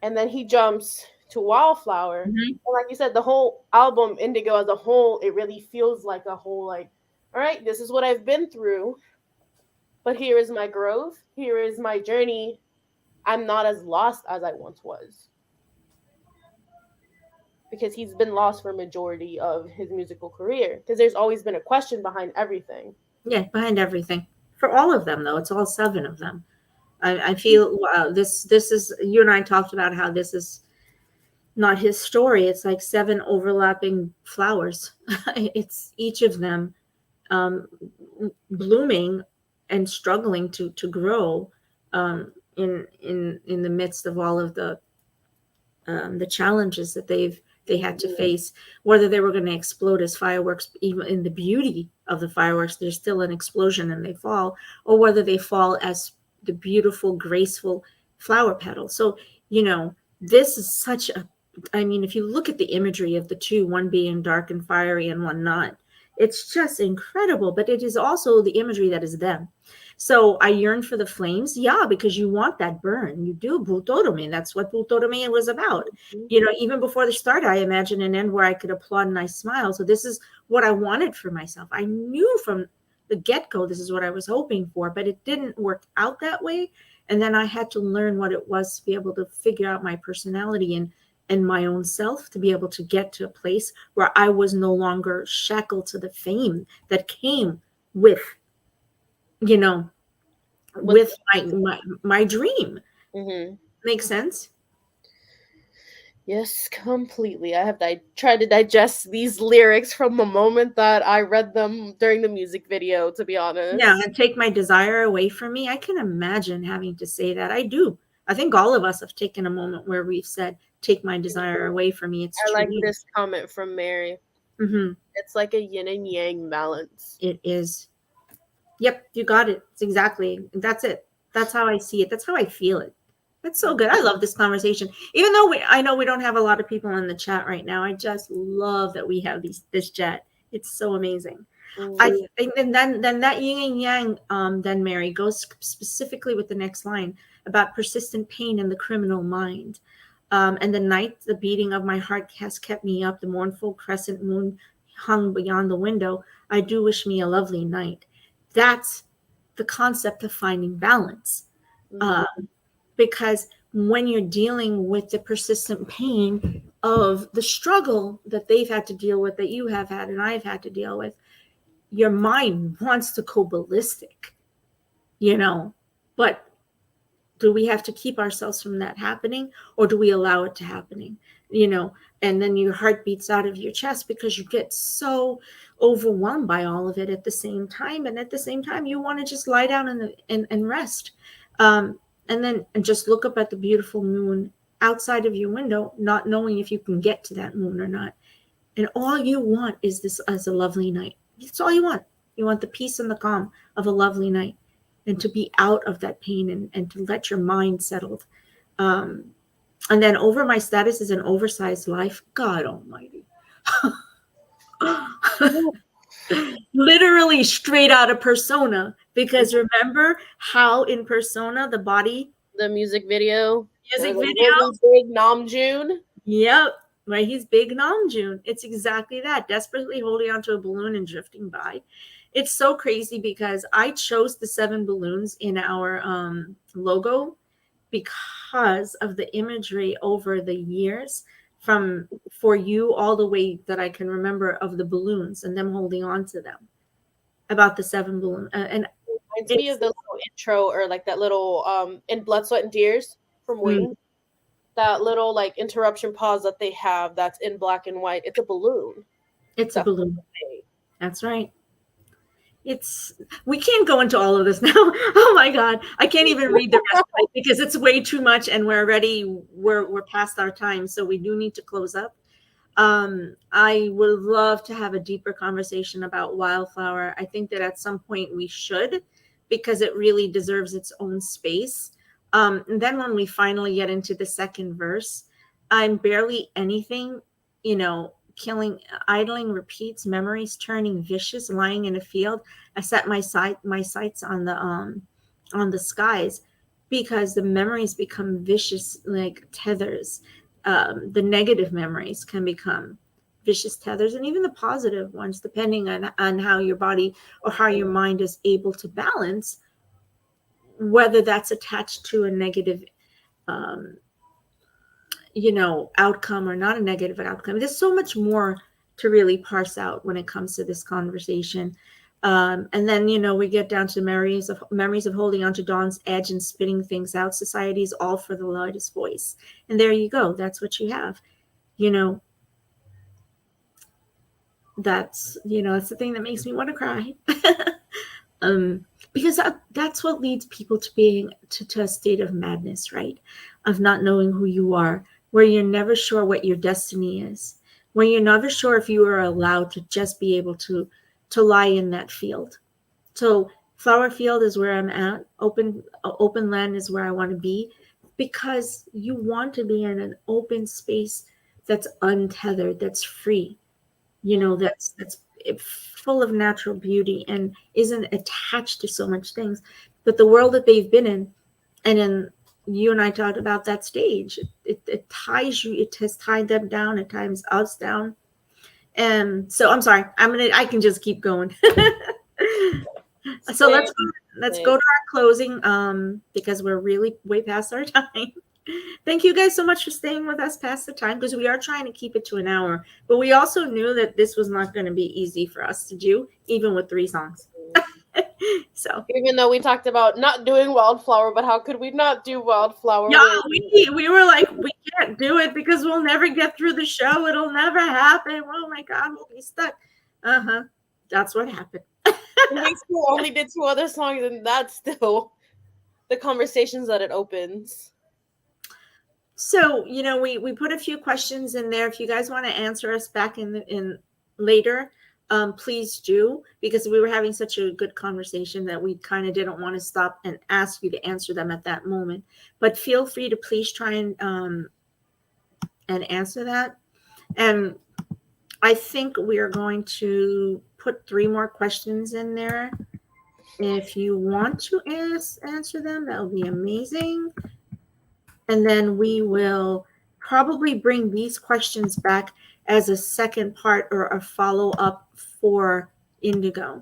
and then he jumps to Wildflower. Mhm. And like you said, the whole album, Indigo as a whole, it really feels like a whole, like, all right, this is what I've been through, but here is my growth, here is my journey. I'm not as lost as I once was. Because he's been lost for a majority of his musical career. Because there's always been a question behind everything. Yeah, behind everything. For all of them, though, it's all seven of them. I feel this is, you and I talked about how this is not his story. It's like seven overlapping flowers. It's each of them um, blooming and struggling to grow in the midst of all of the challenges that they had to face, whether they were going to explode as fireworks, even in the beauty of the fireworks, there's still an explosion and they fall, or whether they fall as the beautiful, graceful flower petals. So, this is such a, I mean, if you look at the imagery of the two, one being dark and fiery and one not, it's just incredible. But it is also the imagery that is them. So I yearn for the flames, yeah, because you want that burn. You do Butotomi. That's what Butotomi was about. Even before the start, I imagined an end where I could applaud and I smile. So this is what I wanted for myself. I knew from the get-go this is what I was hoping for, but it didn't work out that way. And then I had to learn what it was to be able to figure out my personality and my own self, to be able to get to a place where I was no longer shackled to the fame that came with you know with my dream. Mm-hmm. Makes sense. Yes, completely. I have tried to digest these lyrics from the moment that I read them during the music video, to be Yeah, honest. and take my desire away from me. I can imagine having to say that. I do. I think all of us have taken a moment where we've said, take my desire away from me. It's I like true. this comment from Mary. Mm-hmm. It's like a yin and yang balance. It is. Yep, you got it. It's exactly. That's it. That's how I see it. That's how I feel it. That's so good. I love this conversation. Even though I know we don't have a lot of people in the chat right now, I just love that we have this chat. It's so amazing. I Mm-hmm. think, and then that yin and yang, then Mary goes specifically with the next line about persistent pain in the criminal mind. And the night, the beating of my heart has kept me up. The mournful crescent moon hung beyond the window. I do wish me a lovely night. That's the concept of finding balance. Mm-hmm. Uh, because when you're dealing with the persistent pain of the struggle that they've had to deal with, that you have had and I've had to deal with, your mind wants to go ballistic, but do we have to keep ourselves from that happening, or do we allow it to happening? And then your heart beats out of your chest because you get so overwhelmed by all of it at the same time. And at the same time, you want to just lie down and rest. And just look up at the beautiful moon outside of your window, not knowing if you can get to that moon or not. And all you want is this as a lovely night. That's all you want. You want the peace and the calm of a lovely night, and to be out of that pain, and to let your mind settle. Um, and then over my status is an oversized life. God almighty. Literally straight out of Persona. Because remember how in Persona the body The music video. They're music like video. really big Namjoon. Yep. Right. He's big Namjoon. It's exactly that. Desperately holding onto a balloon and drifting by. It's so crazy because I chose the 7 balloons in our logo because of the imagery over the years, from for you all the way that I can remember, of the balloons and them holding on to them, about the 7 balloons. And Reminds me it's of the little intro, or like that little in Blood, Sweat, and Tears from mm, Wing. That little like interruption pause that they have that's in black and white. It's a balloon. it's a That's balloon. That's right. It's We can't go into all of this now. Oh my god, I can't even read the rest of it because it's way too much, and we're past our time, so we do need to close up. I would love to have a deeper conversation about Wildflower. I think that at some point we should, because it really deserves its own space. And then when we finally get into the second verse, I'm barely anything, killing, idling repeats, memories turning vicious, lying in a field. I set my sights on the skies. because the memories become vicious, like tethers. The negative memories can become vicious tethers, and even the positive ones, depending on how your body or how your mind is able to balance, whether that's attached to a negative um, outcome or not a negative outcome. There's so much more to really parse out when it comes to this conversation. And then, we get down to memories of holding on to dawn's edge and spitting things out. Society's all for the loudest voice. And there you go. That's what you have. That's the thing that makes me want to cry. Because that's what leads people to being to a state of madness, right? Of not knowing who you are, where you're never sure what your destiny is, where you're never sure if you are allowed to just be able to lie in that field. So flower field is where I'm at. Open land is where I want to be, because you want to be in an open space that's untethered, that's free, that's full of natural beauty and isn't attached to so much things. But the world that they've been in, and then you and I talked about that stage, it ties you, it has tied them down, it ties us down. And so I'm sorry, I can just keep going. So let's go to our closing, because we're really way past our time. Thank you guys so much for staying with us past the time, because we are trying to keep it to an hour. But we also knew that this was not going to be easy for us to do, even with 3 songs. So even though we talked about not doing Wildflower, but how could we not do Wildflower? Yeah, we were like, we can't do it because we'll never get through the show. It'll never happen. Oh my God, we'll be stuck. That's what happened. We still only did 2 other songs, and that's still the conversations that it opens. So, we put a few questions in there. If you guys want to answer us back in later, please do, because we were having such a good conversation that we kind of didn't want to stop and ask you to answer them at that moment. But feel free to please try and answer that. And I think we are going to put 3 more questions in there. If you want to answer them, that would be amazing. And then we will probably bring these questions back as a second part or a follow-up for Indigo.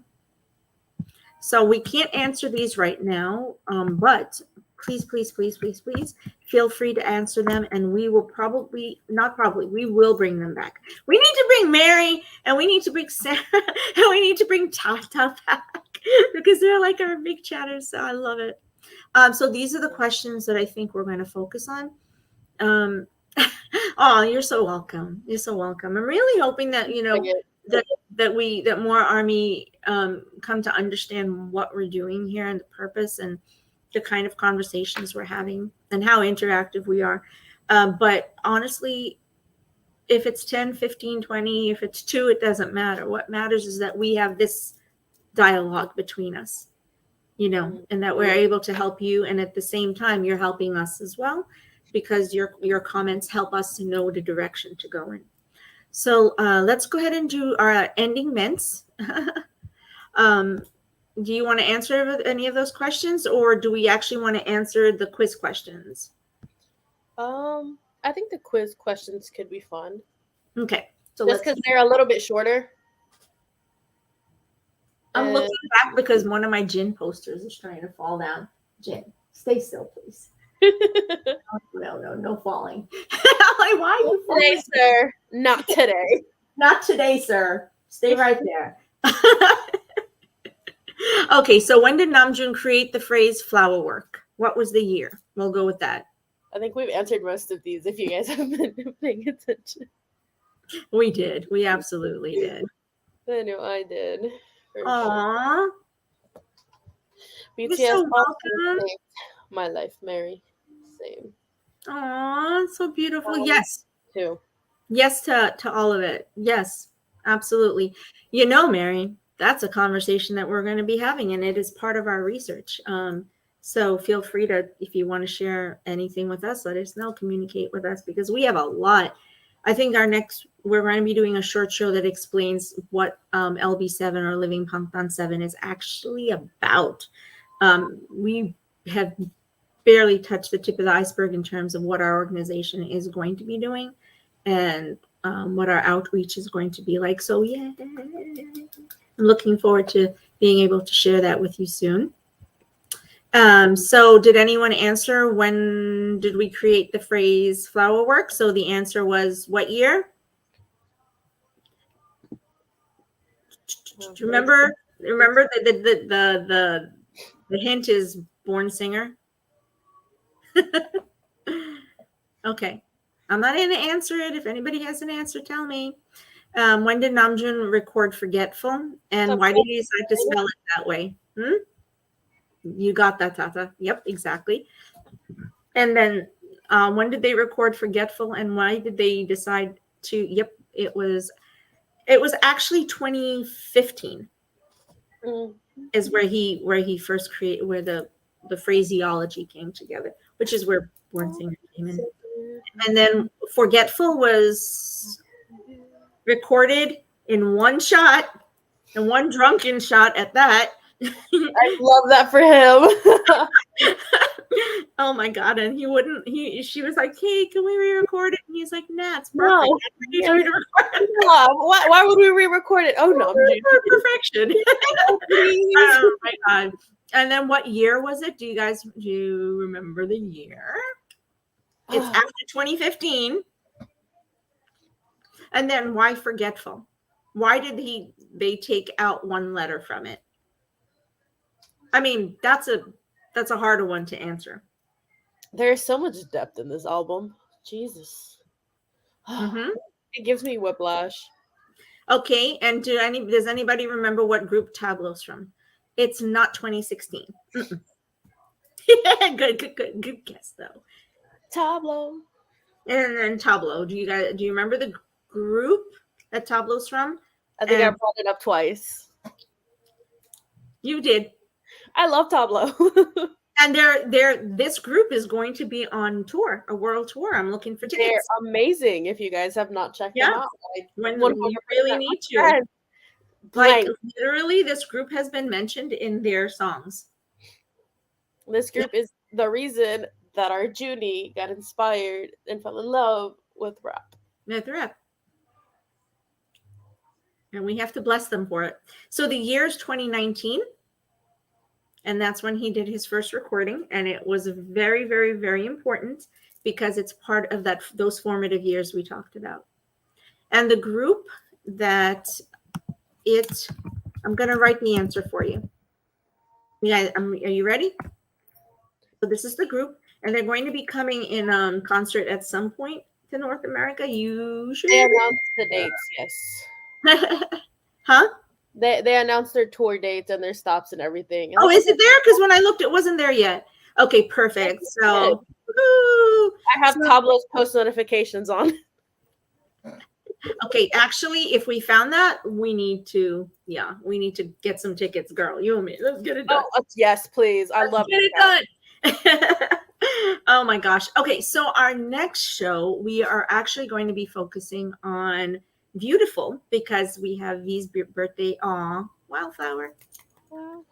So we can't answer these right now, but please feel free to answer them, and we will we will bring them back. We need to bring Mary, and we need to bring Sarah, and we need to bring Tata back, because they're like our big chatters, so I love it. So these are the questions that I think we're going to focus on. Oh, you're so welcome. You're so welcome. I'm really hoping that, that more Army come to understand what we're doing here and the purpose and the kind of conversations we're having and how interactive we are. But honestly, if it's 10, 15, 20, if it's 2, it doesn't matter. What matters is that we have this dialogue between us. And that we're able to help you. And at the same time, you're helping us as well, because your comments help us to know the direction to go in. So let's go ahead and do our ending mints. Do you want to answer any of those questions, or do we actually want to answer the quiz questions? I think the quiz questions could be fun. Okay. So just because they're a little bit shorter. I'm looking back because one of my gin posters is trying to fall down. Gin, stay still, please. No falling. I'm like, why are you falling? Today, sir. Not today. Not today, sir. Stay right there. Okay, so when did Namjoon create the phrase flower work? What was the year? We'll go with that. I think we've answered most of these if you guys have been paying attention. We did. We absolutely did. I know I did. Aww. BTS so welcome. Saved my life, Mary. Same. Aww, so beautiful. Yes. Too. Yes to all of it. Yes, absolutely. Mary, that's a conversation that we're going to be having, and it is part of our research. So feel free to, if you want to share anything with us, let us know, communicate with us, because we have a lot. I think we're going to be doing a short show that explains what LB7 or Living Bangtan 7 is actually about. We have barely touched the tip of the iceberg in terms of what our organization is going to be doing and what our outreach is going to be like. So yeah, I'm looking forward to being able to share that with you soon. So did anyone answer when did we create the phrase flower work? So the answer was what year? Remember the hint is born singer. Okay, I'm not going to answer it. If anybody has an answer, tell me. When did Namjoon record Forgetful, and why did he decide to spell it that way? You got that, Tata. Yep, exactly. And then when did they record Forgetful, and why did they decide to? Yep, it was actually 2015 is where he first created, where the phraseology came together, which is where Born Singer came in. And then Forgetful was recorded in one shot, and one drunken shot at that. I love that for him. Oh my god! And she was like, "Hey, can we re-record it?" And he's like, "Nah, it's perfect. No. Yeah. Why would we re-record it? Oh no, perfection. Oh my god! And then what year was it? Do you remember the year? It's after 2015. And then why Forgetful? Why did they take out one letter from it? I mean, that's a harder one to answer. There's so much depth in this album. Jesus. It gives me whiplash. Okay, and does anybody remember what group Tableau's from? It's not 2016. Good guess though. Tableau. And then Tableau. Do you remember the group that Tableau's from? I think I brought it up twice. You did. I love Tableau. And this group is going to be on tour, a world tour. I'm looking for tickets. They're amazing. If you guys have not checked them out, when you really need to. Like literally, this group has been mentioned in their songs. This group is the reason that our Junie got inspired and fell in love with rap. And we have to bless them for it. So the year is 2019. And that's when he did his first recording. And it was very, very, very important because it's part of those formative years we talked about. And the group that I'm going to write the answer for you. Yeah, are you ready? So this is the group. And they're going to be coming in concert at some point to North America. Usually. They announced the dates, yes. Huh? They announced their tour dates and their stops and everything. Oh, is it there? Because when I looked, it wasn't there yet. Okay, perfect. So I have Tableau's post notifications on. Okay, actually, if we found that, we need to get some tickets, girl. You and me. Let's get it done. Oh, yes, please. I love it. Get it done. Oh my gosh. Okay, so our next show, we are actually going to be focusing on Beautiful because we have V's birthday. Aw, Wildflower. Oh,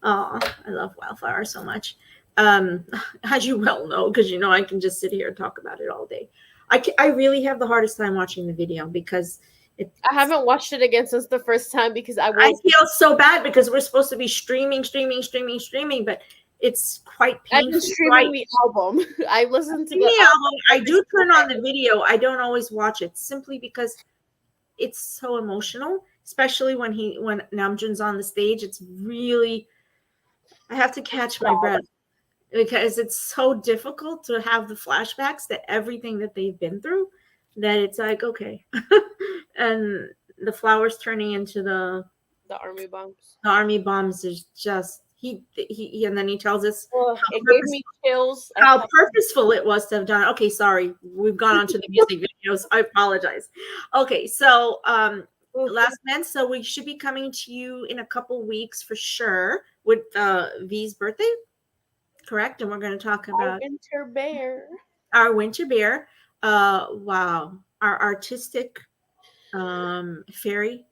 I love Wildflower so much. As you well know, because you know I can just sit here and talk about it all day. I really have the hardest time watching the video because I haven't watched it again since the first time because I feel so bad because we're supposed to be streaming, but it's quite painful. I've been streaming the album. I listened to the album. I do turn on the video. I don't always watch it simply because it's so emotional, especially when Namjoon's on the stage. It's really, I have to catch my breath because it's so difficult to have the flashbacks to everything that they've been through that it's like, okay. And the flowers turning into the army bombs. The army bombs is just, he and then he tells us it gave me chills. How purposeful it was to have done. Okay, sorry, we've gone on to the music videos. I apologize. Okay, so last month, so we should be coming to you in a couple weeks for sure with V's birthday, correct? And we're going to talk about our winter bear. Our winter bear. Wow, our artistic fairy.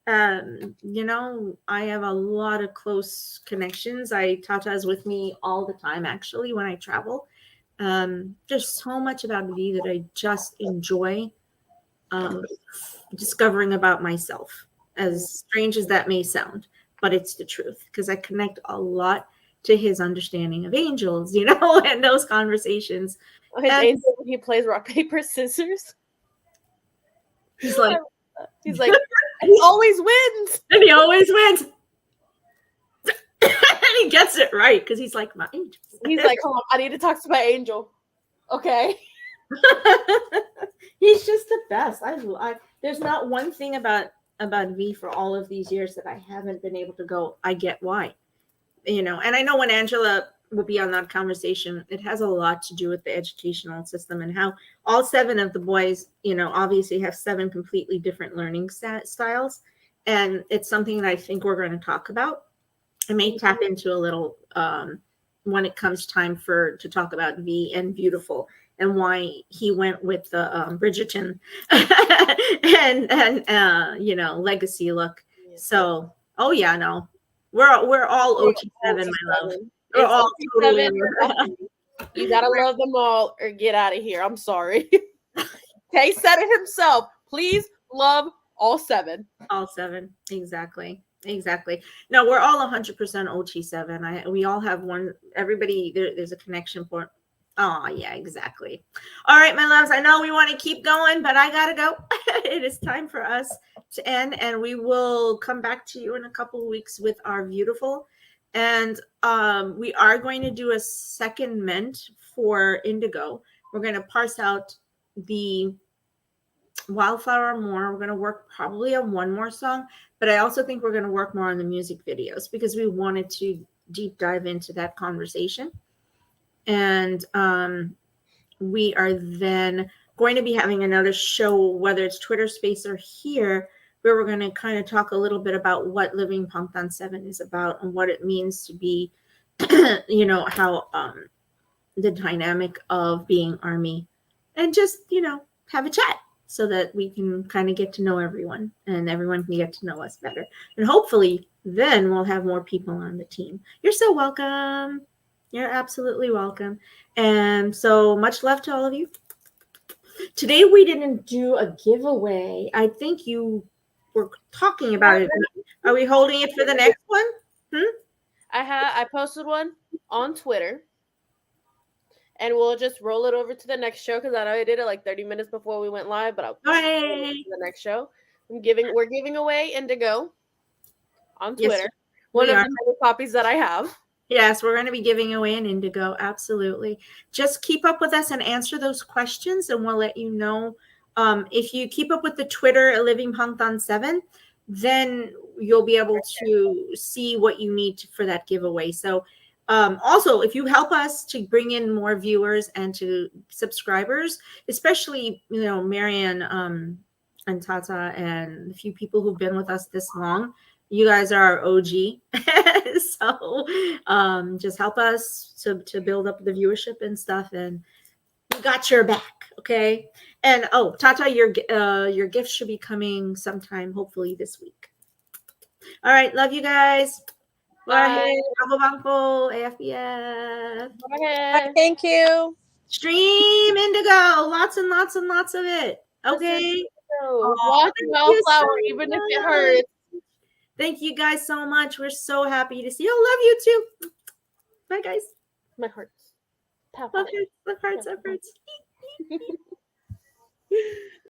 You know, I have a lot of close connections. Tata's with me all the time, actually, when I travel. There's so much about V that I just enjoy um, discovering about myself, as strange as that may sound, but it's the truth because I connect a lot to his understanding of angels, you know, and those conversations. His And angel when he plays rock, paper, scissors. he's like, He's like, he always wins. and he always wins. And he gets it right because he's like, my angels. He's like, hold on, I need to talk to my angel. Okay. He's just the best. There's not one thing about V for all of these years that I haven't been able to go, I get why. You know, and I know when Angela will be on that conversation, it has a lot to do with the educational system and how all 7 of the boys, you know, obviously have 7 completely different learning styles. And it's something that I think we're going to talk about. I may tap into a little when it comes time to talk about V and Beautiful and why he went with the Bridgerton and you know, legacy look. So, oh yeah, no, we're all OT7, my love. We're all totally. You gotta love them all or get out of here. I'm sorry. Kay said it himself. Please love all 7. All 7, exactly. No, we're all 100% OT7. We all have one. Everybody there's a connection point. Oh yeah, exactly. All right, my loves. I know we want to keep going, but I gotta go. It is time for us to end, and we will come back to you in a couple of weeks with our beautiful. And we are going to do a second mint for Indigo. We're going to parse out the Wildflower more. We're going to work probably on one more song, but I also think we're going to work more on the music videos because we wanted to deep dive into that conversation. And we are then going to be having another show, whether it's Twitter Space or here, where we're going to kind of talk a little bit about what Living Bangtan 7 is about and what it means to be, you know, how the dynamic of being Army, and just, you know, have a chat so that we can kind of get to know everyone and everyone can get to know us better. And hopefully then we'll have more people on the team. You're so welcome. You're absolutely welcome. And so much love to all of you. Today we didn't do a giveaway. I think you were talking about it. Are we holding it for the next one? I posted one on Twitter. And we'll just roll it over to the next show because I know I did it like 30 minutes before we went live, but I'll roll it to the next show. We're giving away Indigo on Twitter. Yes, one of the many copies that I have. Yes, we're going to be giving away an Indigo. Absolutely. Just keep up with us and answer those questions, and we'll let you know. If you keep up with the Twitter Living Bangtan 7, then you'll be able to see what you need for that giveaway. So also, if you help us to bring in more viewers and to subscribers, especially, you know, Marianne and Tata and a few people who've been with us this long, you guys are our OG. So just help us to build up the viewership and stuff, and we got your back. Okay. And oh, Tata, your gift should be coming sometime, hopefully this week. All right, love you guys. Bye. AFBF. Bye, thank you. Stream Indigo. Lots and lots and lots of it. Okay. Watch Wildflower, even if it hurts. Thank you guys so much. We're so happy to see you. Love you too. Bye, guys. My hearts. Love hearts.